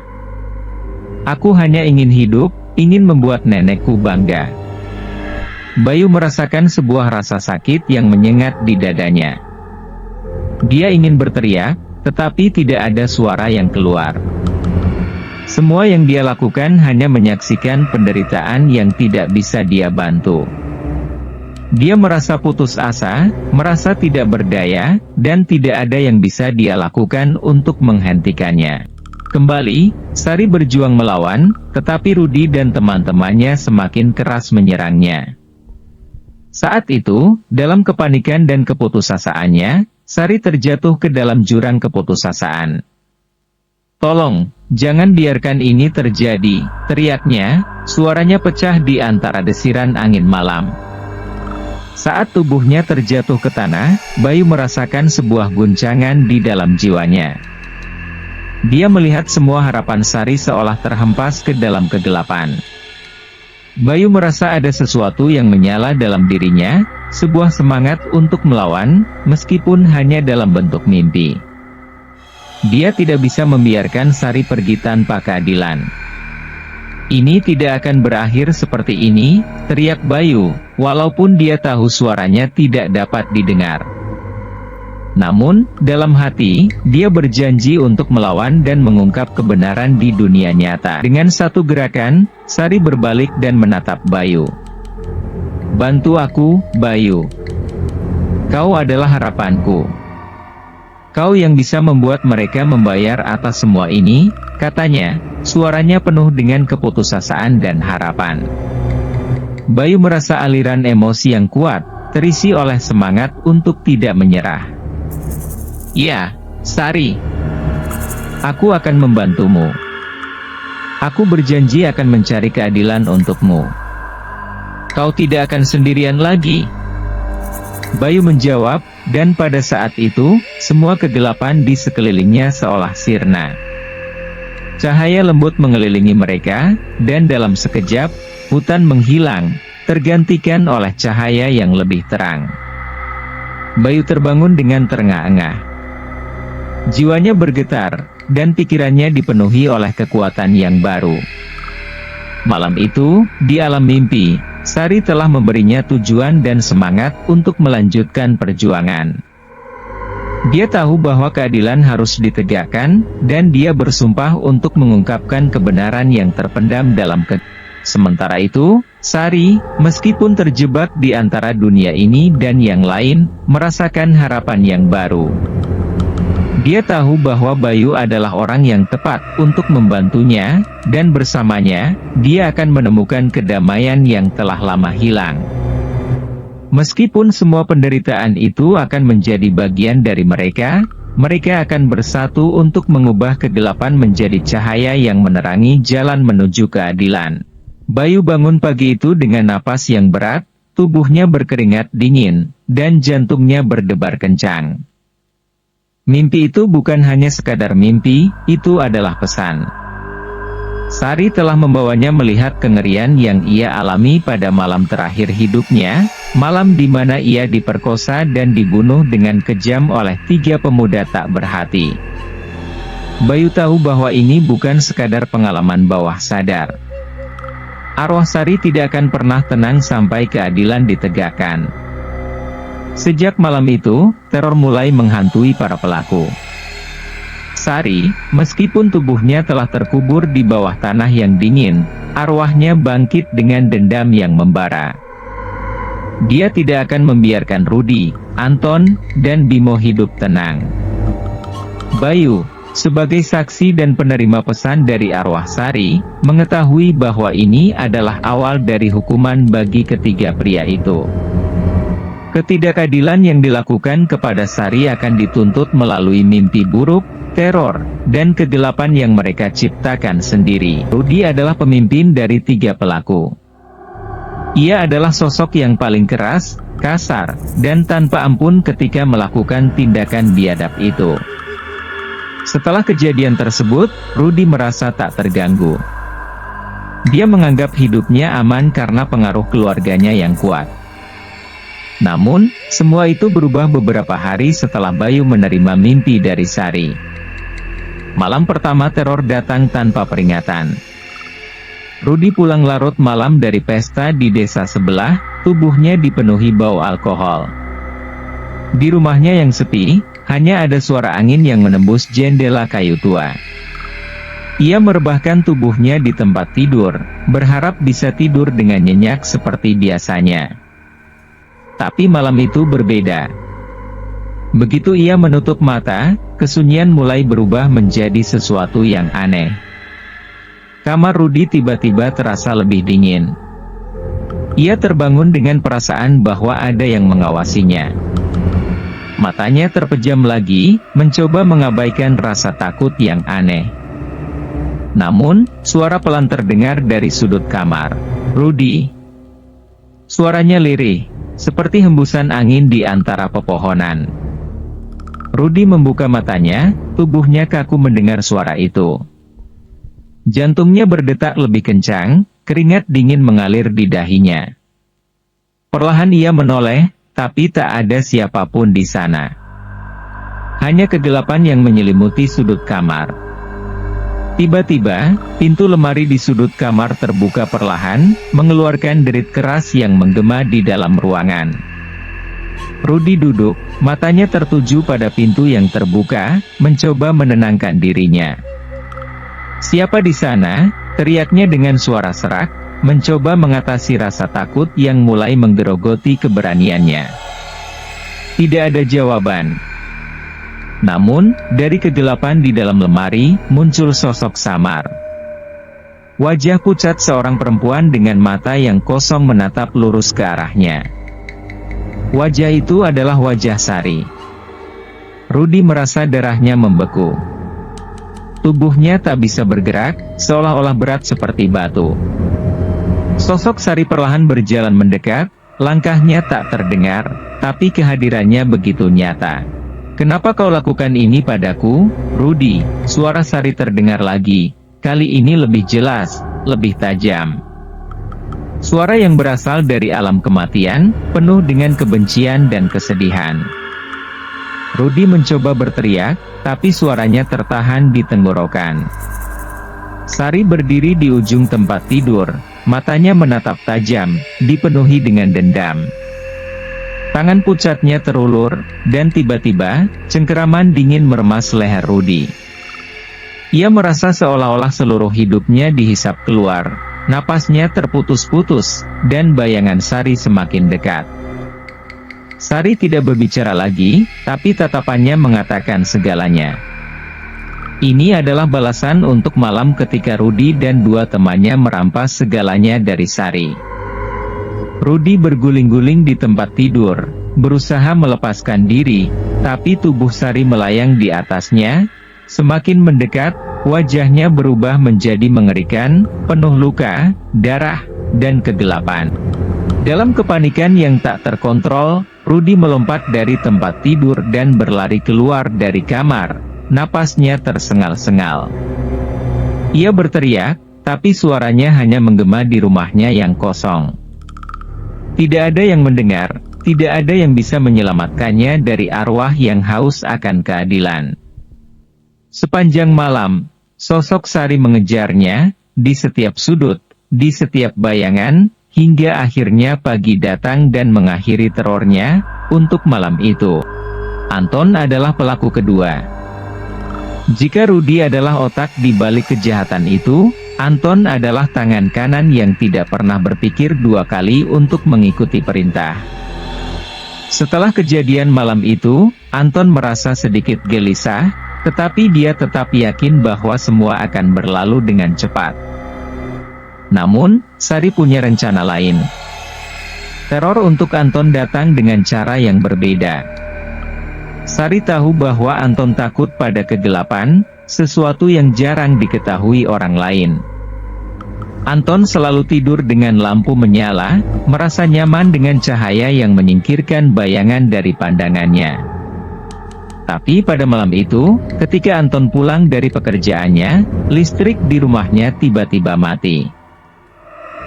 "Aku hanya ingin hidup, ingin membuat nenekku bangga." Bayu merasakan sebuah rasa sakit yang menyengat di dadanya. Dia ingin berteriak, tetapi tidak ada suara yang keluar. Semua yang dia lakukan hanya menyaksikan penderitaan yang tidak bisa dia bantu. Dia merasa putus asa, merasa tidak berdaya, dan tidak ada yang bisa dia lakukan untuk menghentikannya. Kembali, Sari berjuang melawan, tetapi Rudi dan teman-temannya semakin keras menyerangnya. Saat itu, dalam kepanikan dan keputusasaannya, Sari terjatuh ke dalam jurang keputusasaan. "Tolong, jangan biarkan ini terjadi," teriaknya, suaranya pecah di antara desiran angin malam. Saat tubuhnya terjatuh ke tanah, Bayu merasakan sebuah guncangan di dalam jiwanya. Dia melihat semua harapan Sari seolah terhempas ke dalam kegelapan. Bayu merasa ada sesuatu yang menyala dalam dirinya, sebuah semangat untuk melawan, meskipun hanya dalam bentuk mimpi. Dia tidak bisa membiarkan Sari pergi tanpa keadilan. "Ini tidak akan berakhir seperti ini," teriak Bayu, walaupun dia tahu suaranya tidak dapat didengar. Namun, dalam hati, dia berjanji untuk melawan dan mengungkap kebenaran di dunia nyata. Dengan satu gerakan, Sari berbalik dan menatap Bayu. "Bantu aku, Bayu. Kau adalah harapanku. Kau yang bisa membuat mereka membayar atas semua ini," katanya, suaranya penuh dengan keputusasaan dan harapan. Bayu merasa aliran emosi yang kuat, terisi oleh semangat untuk tidak menyerah. "Ya, Sari. Aku akan membantumu. Aku berjanji akan mencari keadilan untukmu. Kau tidak akan sendirian lagi." Bayu menjawab, dan pada saat itu, semua kegelapan di sekelilingnya seolah sirna. Cahaya lembut mengelilingi mereka, dan dalam sekejap, hutan menghilang, tergantikan oleh cahaya yang lebih terang. Bayu terbangun dengan terengah-engah. Jiwanya bergetar, dan pikirannya dipenuhi oleh kekuatan yang baru. Malam itu, di alam mimpi, Sari telah memberinya tujuan dan semangat untuk melanjutkan perjuangan. Dia tahu bahwa keadilan harus ditegakkan, dan dia bersumpah untuk mengungkapkan kebenaran yang terpendam dalam Sementara itu, Sari, meskipun terjebak di antara dunia ini dan yang lain, merasakan harapan yang baru. Dia tahu bahwa Bayu adalah orang yang tepat untuk membantunya, dan bersamanya, dia akan menemukan kedamaian yang telah lama hilang. Meskipun semua penderitaan itu akan menjadi bagian dari mereka, mereka akan bersatu untuk mengubah kegelapan menjadi cahaya yang menerangi jalan menuju keadilan. Bayu bangun pagi itu dengan napas yang berat, tubuhnya berkeringat dingin, dan jantungnya berdebar kencang. Mimpi itu bukan hanya sekadar mimpi, itu adalah pesan. Sari telah membawanya melihat kengerian yang ia alami pada malam terakhir hidupnya, malam di mana ia diperkosa dan dibunuh dengan kejam oleh 3 pemuda tak berhati. Bayu tahu bahwa ini bukan sekadar pengalaman bawah sadar. Arwah Sari tidak akan pernah tenang sampai keadilan ditegakkan. Sejak malam itu, teror mulai menghantui para pelaku. Sari, meskipun tubuhnya telah terkubur di bawah tanah yang dingin, arwahnya bangkit dengan dendam yang membara. Dia tidak akan membiarkan Rudi, Anton, dan Bimo hidup tenang. Bayu, sebagai saksi dan penerima pesan dari arwah Sari, mengetahui bahwa ini adalah awal dari hukuman bagi ketiga pria itu. Ketidakadilan yang dilakukan kepada Sari akan dituntut melalui mimpi buruk, teror, dan kegelapan yang mereka ciptakan sendiri. Rudi adalah pemimpin dari 3 pelaku. Ia adalah sosok yang paling keras, kasar, dan tanpa ampun ketika melakukan tindakan biadab itu. Setelah kejadian tersebut, Rudi merasa tak terganggu. Dia menganggap hidupnya aman karena pengaruh keluarganya yang kuat. Namun, semua itu berubah beberapa hari setelah Bayu menerima mimpi dari Sari. Malam pertama teror datang tanpa peringatan. Rudi pulang larut malam dari pesta di desa sebelah, tubuhnya dipenuhi bau alkohol. Di rumahnya yang sepi, hanya ada suara angin yang menembus jendela kayu tua. Ia merebahkan tubuhnya di tempat tidur, berharap bisa tidur dengan nyenyak seperti biasanya. Tapi malam itu berbeda. Begitu ia menutup mata, kesunyian mulai berubah menjadi sesuatu yang aneh. Kamar Rudi tiba-tiba terasa lebih dingin. Ia terbangun dengan perasaan bahwa ada yang mengawasinya. Matanya terpejam lagi, mencoba mengabaikan rasa takut yang aneh. Namun, suara pelan terdengar dari sudut kamar. "Rudi." Suaranya lirih, seperti hembusan angin di antara pepohonan. Rudi membuka matanya, tubuhnya kaku mendengar suara itu. Jantungnya berdetak lebih kencang, keringat dingin mengalir di dahinya. Perlahan ia menoleh, tapi tak ada siapapun di sana. Hanya kegelapan yang menyelimuti sudut kamar. Tiba-tiba, pintu lemari di sudut kamar terbuka perlahan, mengeluarkan derit keras yang menggema di dalam ruangan. Rudi duduk, matanya tertuju pada pintu yang terbuka, mencoba menenangkan dirinya. "Siapa di sana?" teriaknya dengan suara serak, mencoba mengatasi rasa takut yang mulai menggerogoti keberaniannya. Tidak ada jawaban. Namun, dari kegelapan di dalam lemari, muncul sosok samar. Wajah pucat seorang perempuan dengan mata yang kosong menatap lurus ke arahnya. Wajah itu adalah wajah Sari. Rudi merasa darahnya membeku. Tubuhnya tak bisa bergerak, seolah-olah berat seperti batu. Sosok Sari perlahan berjalan mendekat, langkahnya tak terdengar, tapi kehadirannya begitu nyata. "Kenapa kau lakukan ini padaku, Rudi?" Suara Sari terdengar lagi, kali ini lebih jelas, lebih tajam. Suara yang berasal dari alam kematian, penuh dengan kebencian dan kesedihan. Rudi mencoba berteriak, tapi suaranya tertahan di tenggorokan. Sari berdiri di ujung tempat tidur, matanya menatap tajam, dipenuhi dengan dendam. Tangan pucatnya terulur, dan tiba-tiba, cengkeraman dingin meremas leher Rudi. Ia merasa seolah-olah seluruh hidupnya dihisap keluar, napasnya terputus-putus, dan bayangan Sari semakin dekat. Sari tidak berbicara lagi, tapi tatapannya mengatakan segalanya. Ini adalah balasan untuk malam ketika Rudi dan dua temannya merampas segalanya dari Sari. Rudi berguling-guling di tempat tidur, berusaha melepaskan diri, tapi tubuh Sari melayang di atasnya. Semakin mendekat, wajahnya berubah menjadi mengerikan, penuh luka, darah, dan kegelapan. Dalam kepanikan yang tak terkontrol, Rudi melompat dari tempat tidur dan berlari keluar dari kamar, napasnya tersengal-sengal. Ia berteriak, tapi suaranya hanya menggema di rumahnya yang kosong. Tidak ada yang mendengar, tidak ada yang bisa menyelamatkannya dari arwah yang haus akan keadilan. Sepanjang malam, sosok Sari mengejarnya, di setiap sudut, di setiap bayangan, hingga akhirnya pagi datang dan mengakhiri terornya. Untuk malam itu, Anton adalah pelaku kedua. Jika Rudi adalah otak di balik kejahatan itu, Anton adalah tangan kanan yang tidak pernah berpikir dua kali untuk mengikuti perintah. Setelah kejadian malam itu, Anton merasa sedikit gelisah, tetapi dia tetap yakin bahwa semua akan berlalu dengan cepat. Namun, Sari punya rencana lain. Teror untuk Anton datang dengan cara yang berbeda. Sari tahu bahwa Anton takut pada kegelapan, sesuatu yang jarang diketahui orang lain. Anton selalu tidur dengan lampu menyala, merasa nyaman dengan cahaya yang menyingkirkan bayangan dari pandangannya. Tapi pada malam itu, ketika Anton pulang dari pekerjaannya, listrik di rumahnya tiba-tiba mati.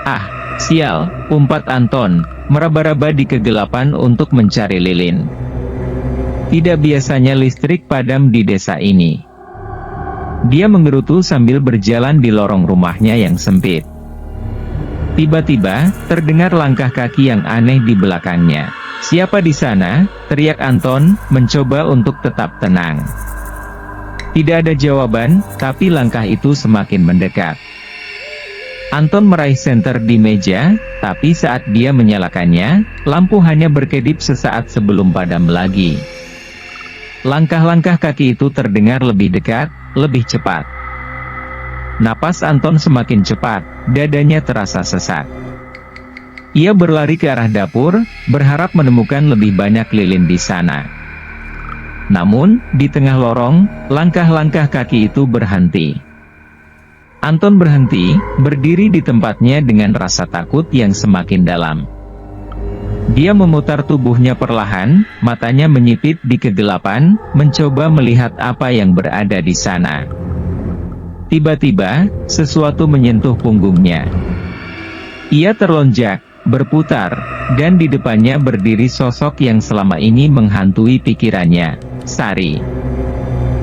"Ah, sial," umpat Anton, meraba-raba di kegelapan untuk mencari lilin. Tidak biasanya listrik padam di desa ini. Dia menggerutu sambil berjalan di lorong rumahnya yang sempit. Tiba-tiba, terdengar langkah kaki yang aneh di belakangnya. "Siapa di sana?" teriak Anton, mencoba untuk tetap tenang. Tidak ada jawaban, tapi langkah itu semakin mendekat. Anton meraih senter di meja, tapi saat dia menyalakannya, lampu hanya berkedip sesaat sebelum padam lagi. langkah-langkah kaki itu terdengar lebih dekat, lebih cepat. Napas Anton semakin cepat, dadanya terasa sesak. Ia berlari ke arah dapur, berharap menemukan lebih banyak lilin di sana. Namun, di tengah lorong, langkah-langkah kaki itu berhenti. Anton berhenti, berdiri di tempatnya dengan rasa takut yang semakin dalam. Dia memutar tubuhnya perlahan, matanya menyipit di kegelapan, mencoba melihat apa yang berada di sana. Tiba-tiba, sesuatu menyentuh punggungnya. Ia terlonjak, berputar, dan di depannya berdiri sosok yang selama ini menghantui pikirannya, Sari.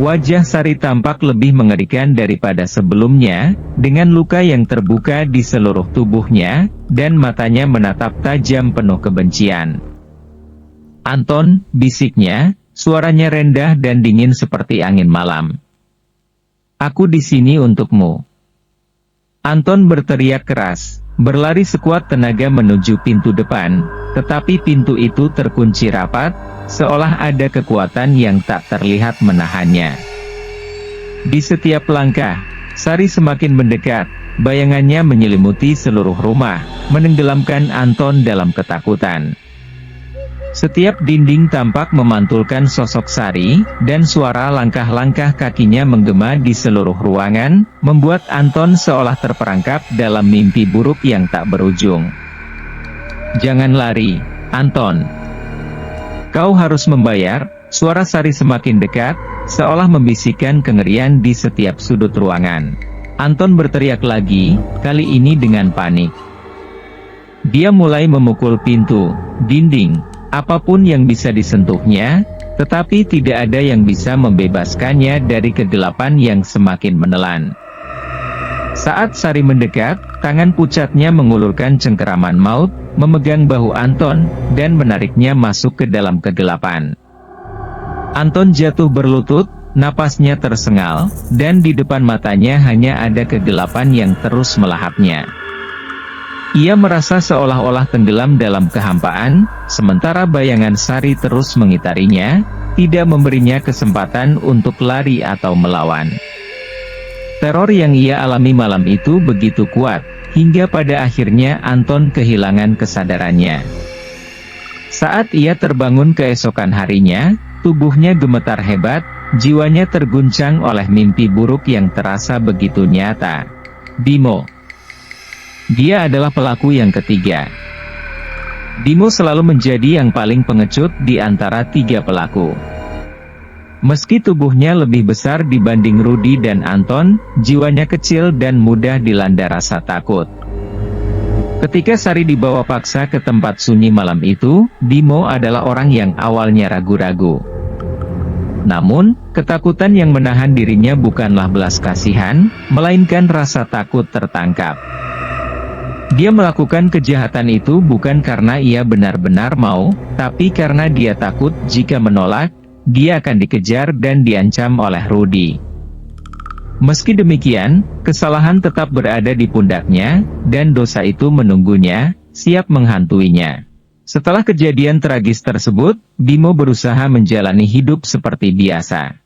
Wajah Sari tampak lebih mengerikan daripada sebelumnya, dengan luka yang terbuka di seluruh tubuhnya, dan matanya menatap tajam penuh kebencian. "Anton," bisiknya, suaranya rendah dan dingin seperti angin malam. "Aku di sini untukmu." Anton berteriak keras, berlari sekuat tenaga menuju pintu depan, tetapi pintu itu terkunci rapat, seolah ada kekuatan yang tak terlihat menahannya. Di setiap langkah, Sari semakin mendekat, bayangannya menyelimuti seluruh rumah, menenggelamkan Anton dalam ketakutan. Setiap dinding tampak memantulkan sosok Sari, dan suara langkah-langkah kakinya menggema di seluruh ruangan, membuat Anton seolah terperangkap dalam mimpi buruk yang tak berujung. "Jangan lari, Anton. Kau harus membayar." Suara Sari semakin dekat, seolah membisikkan kengerian di setiap sudut ruangan. Anton berteriak lagi, kali ini dengan panik. Dia mulai memukul pintu, dinding, apapun yang bisa disentuhnya, tetapi tidak ada yang bisa membebaskannya dari kegelapan yang semakin menelan. Saat Sari mendekat, tangan pucatnya mengulurkan cengkeraman maut, memegang bahu Anton, dan menariknya masuk ke dalam kegelapan. Anton jatuh berlutut, napasnya tersengal, dan di depan matanya hanya ada kegelapan yang terus melahapnya. Ia merasa seolah-olah tenggelam dalam kehampaan, sementara bayangan Sari terus mengitarinya, tidak memberinya kesempatan untuk lari atau melawan. Teror yang ia alami malam itu begitu kuat, hingga pada akhirnya Anton kehilangan kesadarannya. Saat ia terbangun keesokan harinya, tubuhnya gemetar hebat, jiwanya terguncang oleh mimpi buruk yang terasa begitu nyata. Bimo. Dia adalah pelaku yang ketiga. Bimo selalu menjadi yang paling pengecut di antara tiga pelaku. Meski tubuhnya lebih besar dibanding Rudi dan Anton, jiwanya kecil dan mudah dilanda rasa takut. Ketika Sari dibawa paksa ke tempat sunyi malam itu, Bimo adalah orang yang awalnya ragu-ragu. Namun, ketakutan yang menahan dirinya bukanlah belas kasihan, melainkan rasa takut tertangkap. Dia melakukan kejahatan itu bukan karena ia benar-benar mau, tapi karena dia takut jika menolak, dia akan dikejar dan diancam oleh Rudi. Meski demikian, kesalahan tetap berada di pundaknya, dan dosa itu menunggunya, siap menghantuinya. Setelah kejadian tragis tersebut, Bimo berusaha menjalani hidup seperti biasa.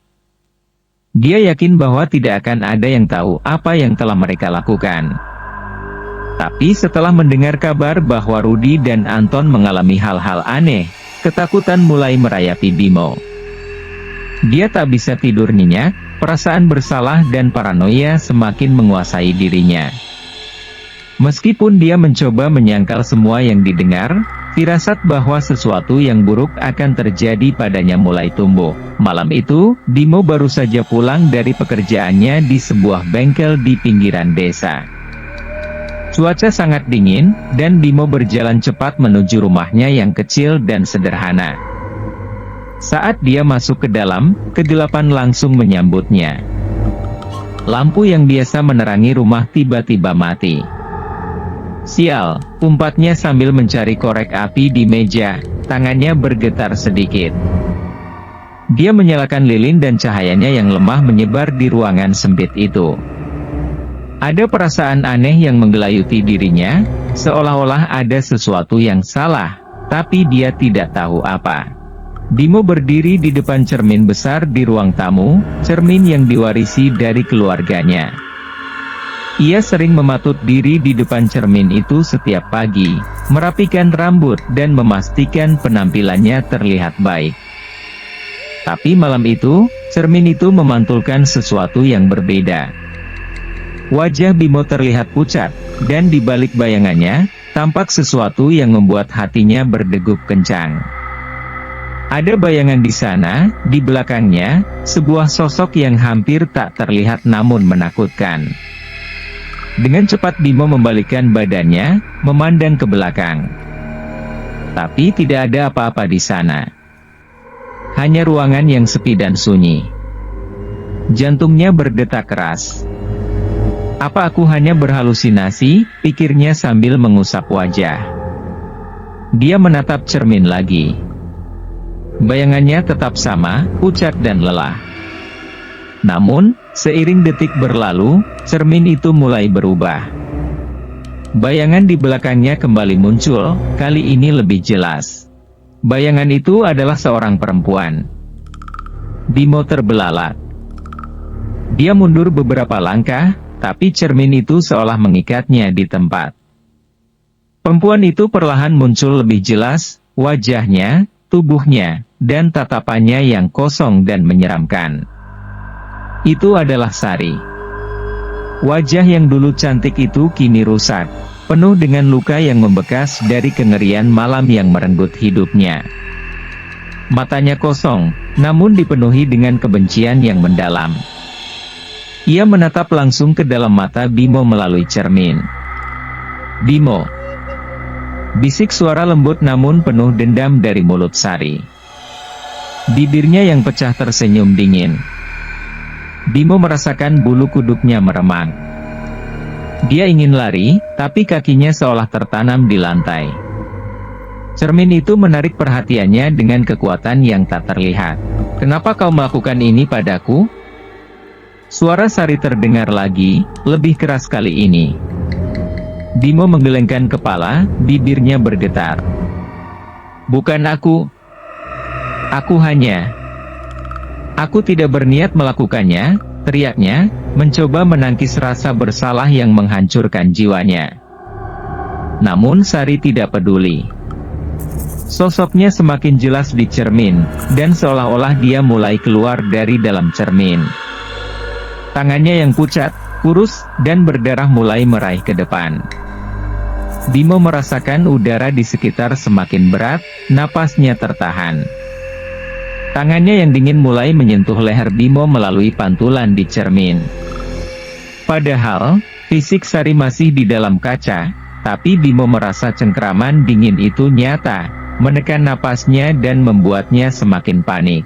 Dia yakin bahwa tidak akan ada yang tahu apa yang telah mereka lakukan. Tapi setelah mendengar kabar bahwa Rudi dan Anton mengalami hal-hal aneh, ketakutan mulai merayapi Bimo. Dia tak bisa tidur nyenyak, perasaan bersalah dan paranoia semakin menguasai dirinya. Meskipun dia mencoba menyangkal semua yang didengar, firasat bahwa sesuatu yang buruk akan terjadi padanya mulai tumbuh. Malam itu, Bimo baru saja pulang dari pekerjaannya di sebuah bengkel di pinggiran desa. Cuaca sangat dingin, dan Bimo berjalan cepat menuju rumahnya yang kecil dan sederhana. Saat dia masuk ke dalam, kegelapan langsung menyambutnya. Lampu yang biasa menerangi rumah tiba-tiba mati. "Sial," umpatnya sambil mencari korek api di meja, tangannya bergetar sedikit. Dia menyalakan lilin dan cahayanya yang lemah menyebar di ruangan sempit itu. Ada perasaan aneh yang menggelayuti dirinya, seolah-olah ada sesuatu yang salah, tapi dia tidak tahu apa. Bimo berdiri di depan cermin besar di ruang tamu, cermin yang diwarisi dari keluarganya. Ia sering mematut diri di depan cermin itu setiap pagi, merapikan rambut dan memastikan penampilannya terlihat baik. Tapi malam itu, cermin itu memantulkan sesuatu yang berbeda. Wajah Bimo terlihat pucat, dan di balik bayangannya, tampak sesuatu yang membuat hatinya berdegup kencang. Ada bayangan di sana, di belakangnya, sebuah sosok yang hampir tak terlihat namun menakutkan. Dengan cepat Bimo membalikkan badannya, memandang ke belakang. Tapi tidak ada apa-apa di sana. Hanya ruangan yang sepi dan sunyi. Jantungnya berdetak keras. Apa aku hanya berhalusinasi, pikirnya sambil mengusap wajah. Dia menatap cermin lagi. Bayangannya tetap sama, pucat dan lelah. Namun, seiring detik berlalu, cermin itu mulai berubah. Bayangan di belakangnya kembali muncul, kali ini lebih jelas. Bayangan itu adalah seorang perempuan. Bimo terbelalak. Dia mundur beberapa langkah, tapi cermin itu seolah mengikatnya di tempat. Perempuan itu perlahan muncul lebih jelas, wajahnya, tubuhnya, dan tatapannya yang kosong dan menyeramkan. Itu adalah Sari. Wajah yang dulu cantik itu kini rusak, penuh dengan luka yang membekas dari kengerian malam yang merenggut hidupnya. Matanya kosong, namun dipenuhi dengan kebencian yang mendalam. Ia menatap langsung ke dalam mata Bimo melalui cermin. "Bimo," bisik suara lembut namun penuh dendam dari mulut Sari. Bibirnya yang pecah tersenyum dingin. Bimo merasakan bulu kuduknya meremang. Dia ingin lari, tapi kakinya seolah tertanam di lantai. Cermin itu menarik perhatiannya dengan kekuatan yang tak terlihat. "Kenapa kau melakukan ini padaku?" Suara Sari terdengar lagi, lebih keras kali ini. Bimo menggelengkan kepala, bibirnya bergetar. "Bukan aku. Aku tidak berniat melakukannya," teriaknya, mencoba menangkis rasa bersalah yang menghancurkan jiwanya. Namun Sari tidak peduli. Sosoknya semakin jelas di cermin, dan seolah-olah dia mulai keluar dari dalam cermin. Tangannya yang pucat, kurus, dan berdarah mulai meraih ke depan. Bimo merasakan udara di sekitar semakin berat, napasnya tertahan. Tangannya yang dingin mulai menyentuh leher Bimo melalui pantulan di cermin. Padahal, fisik Sari masih di dalam kaca, tapi Bimo merasa cengkraman dingin itu nyata, menekan napasnya dan membuatnya semakin panik.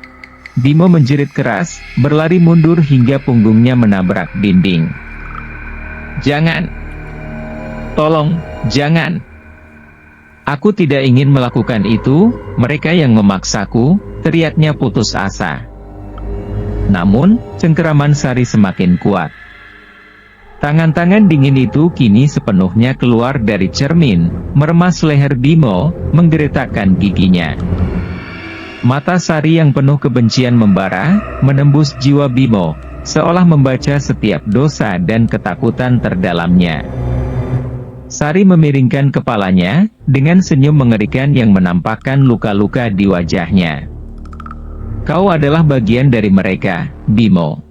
Bimo menjerit keras, berlari mundur hingga punggungnya menabrak dinding. "Jangan! Tolong, jangan! Aku tidak ingin melakukan itu, mereka yang memaksaku," teriaknya putus asa. Namun, cengkeraman Sari semakin kuat. Tangan-tangan dingin itu kini sepenuhnya keluar dari cermin, meremas leher Bimo, menggeretakkan giginya. Mata Sari yang penuh kebencian membara, menembus jiwa Bimo, seolah membaca setiap dosa dan ketakutan terdalamnya. Sari memiringkan kepalanya, dengan senyum mengerikan yang menampakkan luka-luka di wajahnya. "Kau adalah bagian dari mereka, Bimo.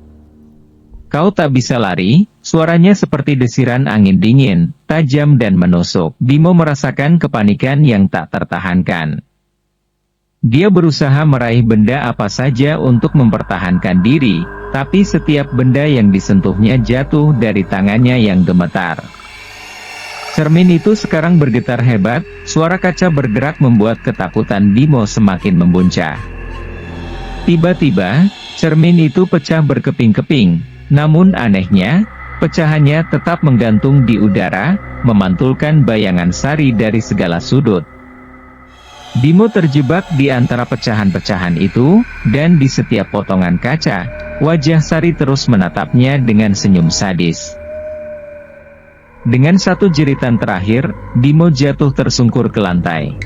Kau tak bisa lari," suaranya seperti desiran angin dingin, tajam dan menusuk. Bimo merasakan kepanikan yang tak tertahankan. Dia berusaha meraih benda apa saja untuk mempertahankan diri, tapi setiap benda yang disentuhnya jatuh dari tangannya yang gemetar. Cermin itu sekarang bergetar hebat, suara kaca bergerak membuat ketakutan Bimo semakin membuncah. Tiba-tiba, cermin itu pecah berkeping-keping, namun anehnya, pecahannya tetap menggantung di udara, memantulkan bayangan Sari dari segala sudut. Bimo terjebak di antara pecahan-pecahan itu, dan di setiap potongan kaca, wajah Sari terus menatapnya dengan senyum sadis. Dengan satu jeritan terakhir, Bimo jatuh tersungkur ke lantai.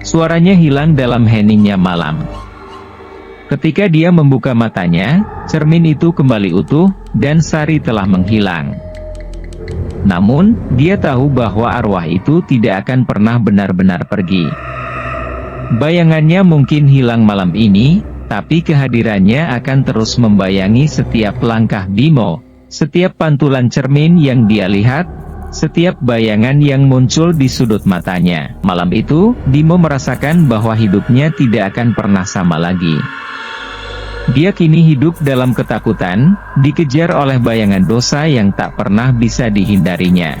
Suaranya hilang dalam heningnya malam. Ketika dia membuka matanya, cermin itu kembali utuh, dan Sari telah menghilang. Namun, dia tahu bahwa arwah itu tidak akan pernah benar-benar pergi. Bayangannya mungkin hilang malam ini, tapi kehadirannya akan terus membayangi setiap langkah Bimo, setiap pantulan cermin yang dia lihat, setiap bayangan yang muncul di sudut matanya. Malam itu, Bimo merasakan bahwa hidupnya tidak akan pernah sama lagi. Dia kini hidup dalam ketakutan, dikejar oleh bayangan dosa yang tak pernah bisa dihindarinya.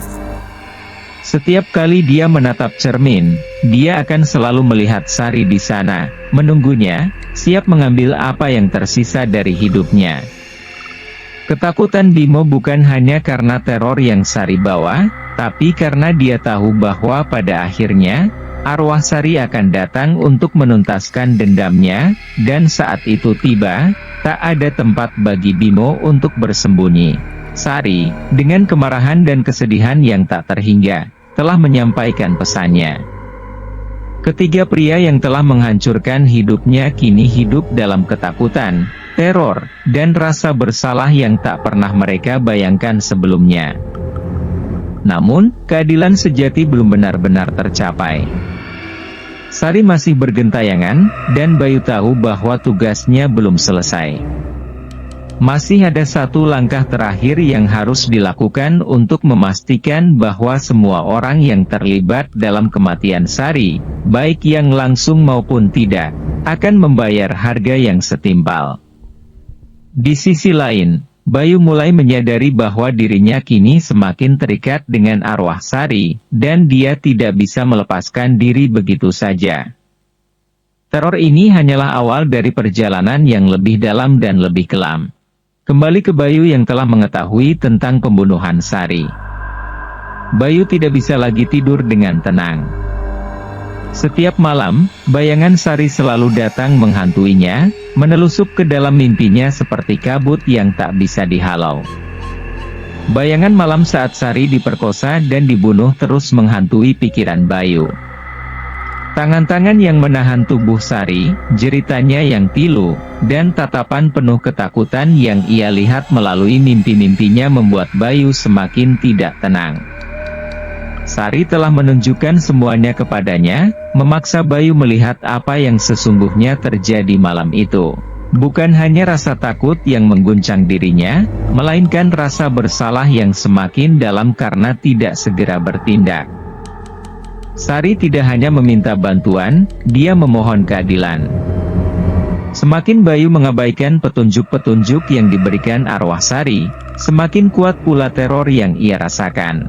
Setiap kali dia menatap cermin, dia akan selalu melihat Sari di sana, menunggunya, siap mengambil apa yang tersisa dari hidupnya. Ketakutan Bimo bukan hanya karena teror yang Sari bawa, tapi karena dia tahu bahwa pada akhirnya, arwah Sari akan datang untuk menuntaskan dendamnya, dan saat itu tiba, tak ada tempat bagi Bimo untuk bersembunyi. Sari, dengan kemarahan dan kesedihan yang tak terhingga, telah menyampaikan pesannya. Ketiga pria yang telah menghancurkan hidupnya kini hidup dalam ketakutan, teror, dan rasa bersalah yang tak pernah mereka bayangkan sebelumnya. Namun, keadilan sejati belum benar-benar tercapai. Sari masih bergentayangan, dan Bayu tahu bahwa tugasnya belum selesai. Masih ada satu langkah terakhir yang harus dilakukan untuk memastikan bahwa semua orang yang terlibat dalam kematian Sari, baik yang langsung maupun tidak, akan membayar harga yang setimpal. Di sisi lain, Bayu mulai menyadari bahwa dirinya kini semakin terikat dengan arwah Sari, dan dia tidak bisa melepaskan diri begitu saja. Teror ini hanyalah awal dari perjalanan yang lebih dalam dan lebih kelam. Kembali ke Bayu yang telah mengetahui tentang pembunuhan Sari. Bayu tidak bisa lagi tidur dengan tenang. Setiap malam, bayangan Sari selalu datang menghantuinya, menelusup ke dalam mimpinya seperti kabut yang tak bisa dihalau. Bayangan malam saat Sari diperkosa dan dibunuh terus menghantui pikiran Bayu. Tangan-tangan yang menahan tubuh Sari, jeritannya yang pilu, dan tatapan penuh ketakutan yang ia lihat melalui mimpi-mimpinya membuat Bayu semakin tidak tenang. Sari telah menunjukkan semuanya kepadanya, memaksa Bayu melihat apa yang sesungguhnya terjadi malam itu. Bukan hanya rasa takut yang mengguncang dirinya, melainkan rasa bersalah yang semakin dalam karena tidak segera bertindak. Sari tidak hanya meminta bantuan, dia memohon keadilan. Semakin Bayu mengabaikan petunjuk-petunjuk yang diberikan arwah Sari, semakin kuat pula teror yang ia rasakan.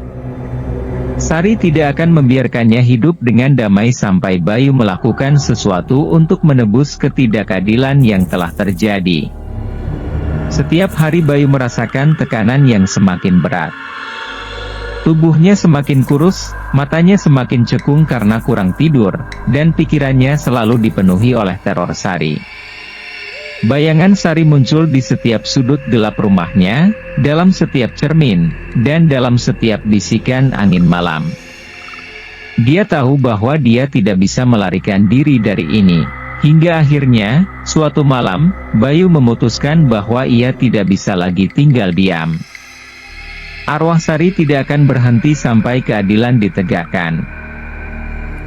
Sari tidak akan membiarkannya hidup dengan damai sampai Bayu melakukan sesuatu untuk menebus ketidakadilan yang telah terjadi. Setiap hari Bayu merasakan tekanan yang semakin berat. Tubuhnya semakin kurus, matanya semakin cekung karena kurang tidur, dan pikirannya selalu dipenuhi oleh teror Sari. Bayangan Sari muncul di setiap sudut gelap rumahnya, dalam setiap cermin, dan dalam setiap bisikan angin malam. Dia tahu bahwa dia tidak bisa melarikan diri dari ini. Hingga akhirnya, suatu malam, Bayu memutuskan bahwa ia tidak bisa lagi tinggal diam. Arwah Sari tidak akan berhenti sampai keadilan ditegakkan.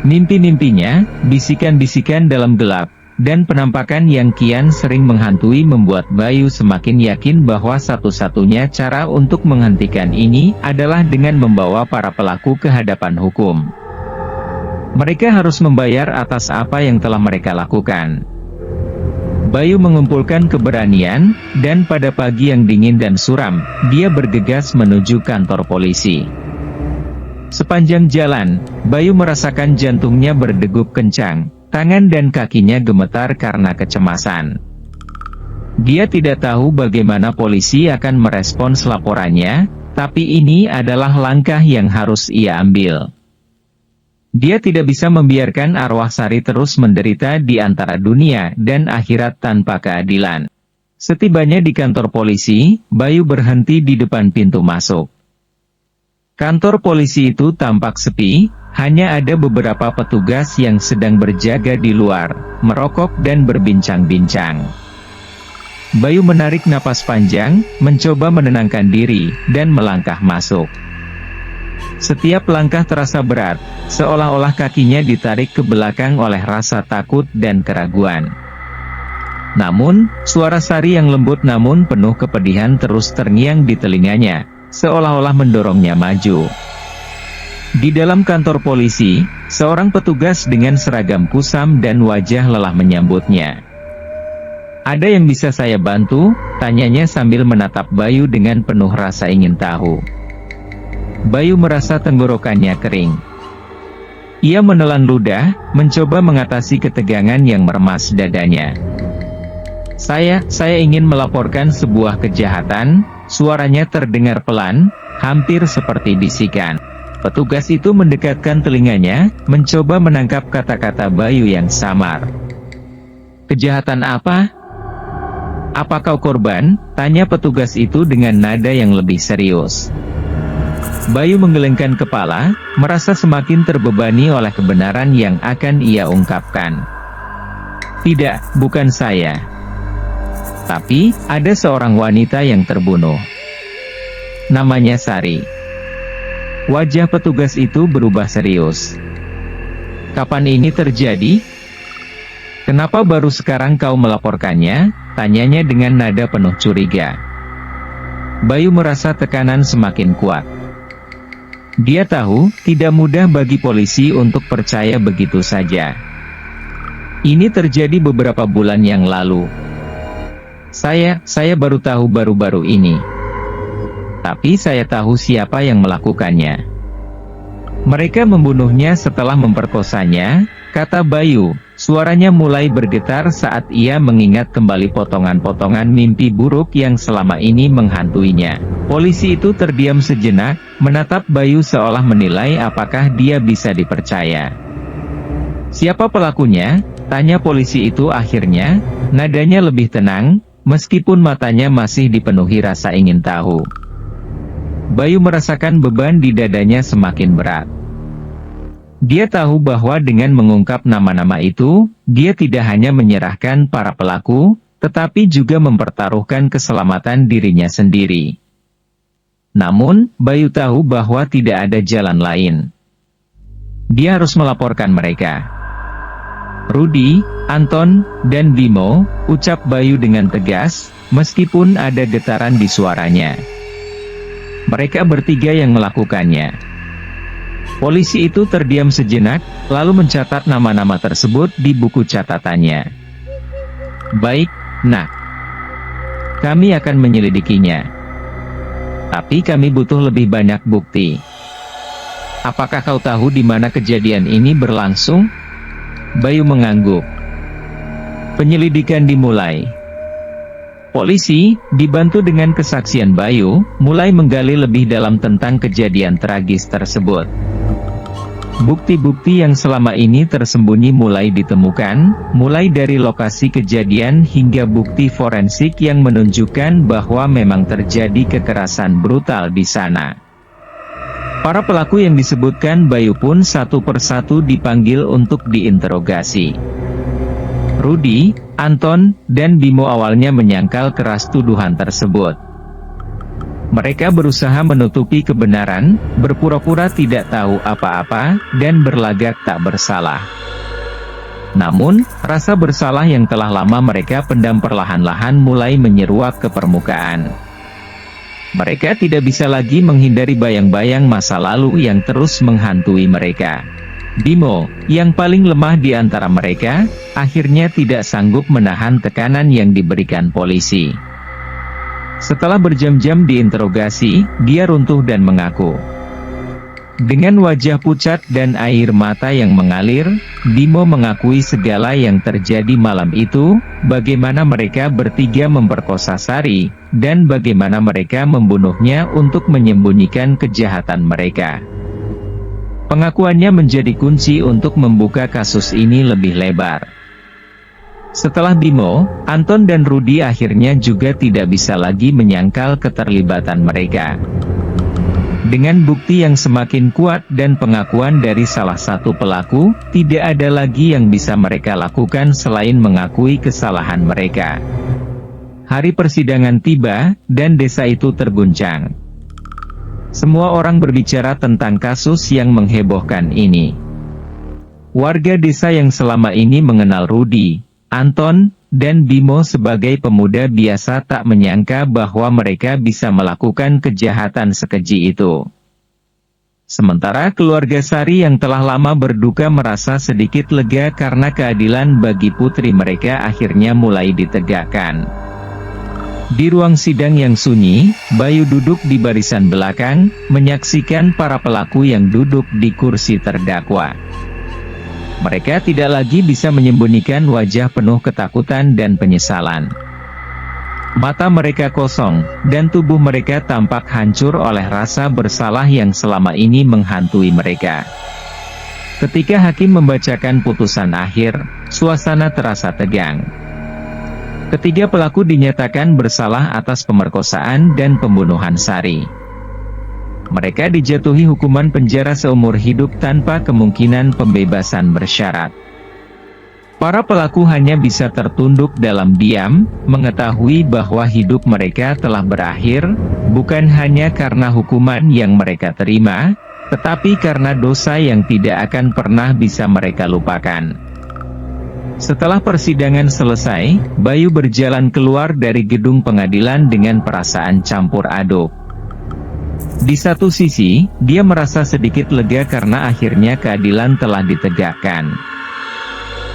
Mimpi-mimpinya, bisikan-bisikan dalam gelap, dan penampakan yang kian sering menghantui membuat Bayu semakin yakin bahwa satu-satunya cara untuk menghentikan ini adalah dengan membawa para pelaku ke hadapan hukum. Mereka harus membayar atas apa yang telah mereka lakukan. Bayu mengumpulkan keberanian, dan pada pagi yang dingin dan suram, dia bergegas menuju kantor polisi. Sepanjang jalan, Bayu merasakan jantungnya berdegup kencang, tangan dan kakinya gemetar karena kecemasan. Dia tidak tahu bagaimana polisi akan merespons laporannya, tapi ini adalah langkah yang harus ia ambil. Dia tidak bisa membiarkan arwah Sari terus menderita di antara dunia dan akhirat tanpa keadilan. Setibanya di kantor polisi, Bayu berhenti di depan pintu masuk. Kantor polisi itu tampak sepi, hanya ada beberapa petugas yang sedang berjaga di luar, merokok dan berbincang-bincang. Bayu menarik napas panjang, mencoba menenangkan diri, dan melangkah masuk. Setiap langkah terasa berat, seolah-olah kakinya ditarik ke belakang oleh rasa takut dan keraguan. Namun, suara Sari yang lembut namun penuh kepedihan terus terngiang di telinganya, seolah-olah mendorongnya maju. Di dalam kantor polisi, seorang petugas dengan seragam kusam dan wajah lelah menyambutnya. "Ada yang bisa saya bantu?" tanyanya sambil menatap Bayu dengan penuh rasa ingin tahu. Bayu merasa tenggorokannya kering. Ia menelan ludah, mencoba mengatasi ketegangan yang meremas dadanya. Saya ingin melaporkan sebuah kejahatan." Suaranya terdengar pelan, hampir seperti bisikan. Petugas itu mendekatkan telinganya, mencoba menangkap kata-kata Bayu yang samar. "Kejahatan apa? Apa kau korban?" tanya petugas itu dengan nada yang lebih serius. Bayu menggelengkan kepala, merasa semakin terbebani oleh kebenaran yang akan ia ungkapkan. "Tidak, bukan saya. Tapi, ada seorang wanita yang terbunuh. Namanya Sari." Wajah petugas itu berubah serius. "Kapan ini terjadi? Kenapa baru sekarang kau melaporkannya?" tanyanya dengan nada penuh curiga. Bayu merasa tekanan semakin kuat. Dia tahu, tidak mudah bagi polisi untuk percaya begitu saja. Ini terjadi beberapa bulan yang lalu. Saya baru tahu baru-baru ini. Tapi saya tahu siapa yang melakukannya. Mereka membunuhnya setelah memperkosanya, kata Bayu. Suaranya mulai bergetar saat ia mengingat kembali potongan-potongan mimpi buruk yang selama ini menghantuinya. Polisi itu terdiam sejenak, menatap Bayu seolah menilai apakah dia bisa dipercaya. "Siapa pelakunya?" tanya polisi itu akhirnya, nadanya lebih tenang, meskipun matanya masih dipenuhi rasa ingin tahu. Bayu merasakan beban di dadanya semakin berat. Dia tahu bahwa dengan mengungkap nama-nama itu, dia tidak hanya menyerahkan para pelaku, tetapi juga mempertaruhkan keselamatan dirinya sendiri. Namun, Bayu tahu bahwa tidak ada jalan lain. Dia harus melaporkan mereka. "Rudi, Anton, dan Bimo," ucap Bayu dengan tegas, meskipun ada getaran di suaranya. "Mereka bertiga yang melakukannya." Polisi itu terdiam sejenak, lalu mencatat nama-nama tersebut di buku catatannya. "Baik, Nak. Kami akan menyelidikinya. Tapi kami butuh lebih banyak bukti. Apakah kau tahu di mana kejadian ini berlangsung?" Bayu mengangguk. Penyelidikan dimulai. Polisi, dibantu dengan kesaksian Bayu, mulai menggali lebih dalam tentang kejadian tragis tersebut. Bukti-bukti yang selama ini tersembunyi mulai ditemukan, mulai dari lokasi kejadian hingga bukti forensik yang menunjukkan bahwa memang terjadi kekerasan brutal di sana. Para pelaku yang disebutkan Bayu pun satu persatu dipanggil untuk diinterogasi. Rudi, Anton, dan Bimo awalnya menyangkal keras tuduhan tersebut. Mereka berusaha menutupi kebenaran, berpura-pura tidak tahu apa-apa, dan berlagak tak bersalah. Namun, rasa bersalah yang telah lama mereka pendam perlahan-lahan mulai menyeruak ke permukaan. Mereka tidak bisa lagi menghindari bayang-bayang masa lalu yang terus menghantui mereka. Bimo, yang paling lemah di antara mereka, akhirnya tidak sanggup menahan tekanan yang diberikan polisi. Setelah berjam-jam diinterogasi, dia runtuh dan mengaku. Dengan wajah pucat dan air mata yang mengalir, Bimo mengakui segala yang terjadi malam itu, bagaimana mereka bertiga memperkosa Sari, dan bagaimana mereka membunuhnya untuk menyembunyikan kejahatan mereka. Pengakuannya menjadi kunci untuk membuka kasus ini lebih lebar. Setelah Bimo, Anton dan Rudi akhirnya juga tidak bisa lagi menyangkal keterlibatan mereka. Dengan bukti yang semakin kuat dan pengakuan dari salah satu pelaku, tidak ada lagi yang bisa mereka lakukan selain mengakui kesalahan mereka. Hari persidangan tiba, dan desa itu terguncang. Semua orang berbicara tentang kasus yang menghebohkan ini. Warga desa yang selama ini mengenal Rudi, Anton, dan Bimo sebagai pemuda biasa tak menyangka bahwa mereka bisa melakukan kejahatan sekeji itu. Sementara keluarga Sari yang telah lama berduka merasa sedikit lega karena keadilan bagi putri mereka akhirnya mulai ditegakkan. Di ruang sidang yang sunyi, Bayu duduk di barisan belakang, menyaksikan para pelaku yang duduk di kursi terdakwa. Mereka tidak lagi bisa menyembunyikan wajah penuh ketakutan dan penyesalan. Mata mereka kosong, dan tubuh mereka tampak hancur oleh rasa bersalah yang selama ini menghantui mereka. Ketika hakim membacakan putusan akhir, suasana terasa tegang. Ketiga pelaku dinyatakan bersalah atas pemerkosaan dan pembunuhan Sari. Mereka dijatuhi hukuman penjara seumur hidup tanpa kemungkinan pembebasan bersyarat. Para pelaku hanya bisa tertunduk dalam diam, mengetahui bahwa hidup mereka telah berakhir, bukan hanya karena hukuman yang mereka terima, tetapi karena dosa yang tidak akan pernah bisa mereka lupakan. Setelah persidangan selesai, Bayu berjalan keluar dari gedung pengadilan dengan perasaan campur aduk. Di satu sisi, dia merasa sedikit lega karena akhirnya keadilan telah ditegakkan.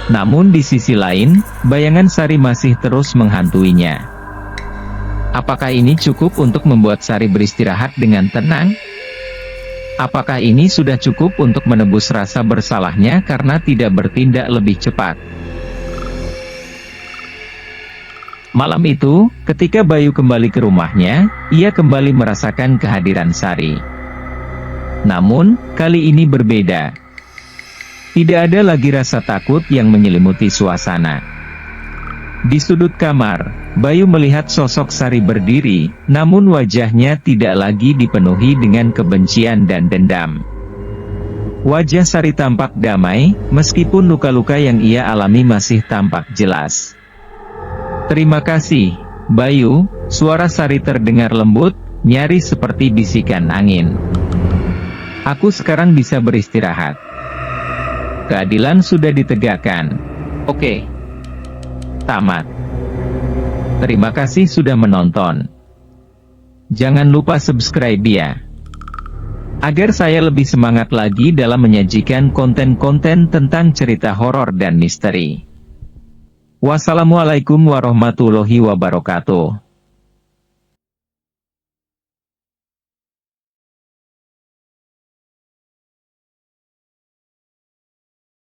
Namun di sisi lain, bayangan Sari masih terus menghantuinya. Apakah ini cukup untuk membuat Sari beristirahat dengan tenang? Apakah ini sudah cukup untuk menebus rasa bersalahnya karena tidak bertindak lebih cepat? Malam itu, ketika Bayu kembali ke rumahnya, ia kembali merasakan kehadiran Sari. Namun, kali ini berbeda. Tidak ada lagi rasa takut yang menyelimuti suasana. Di sudut kamar, Bayu melihat sosok Sari berdiri, namun wajahnya tidak lagi dipenuhi dengan kebencian dan dendam. Wajah Sari tampak damai, meskipun luka-luka yang ia alami masih tampak jelas. "Terima kasih, Bayu," suara Sari terdengar lembut, nyaris seperti bisikan angin. "Aku sekarang bisa beristirahat. Keadilan sudah ditegakkan. Oke. Tamat. Terima kasih sudah menonton. Jangan lupa subscribe ya, agar saya lebih semangat lagi dalam menyajikan konten-konten tentang cerita horor dan misteri. Wassalamualaikum warahmatullahi wabarakatuh.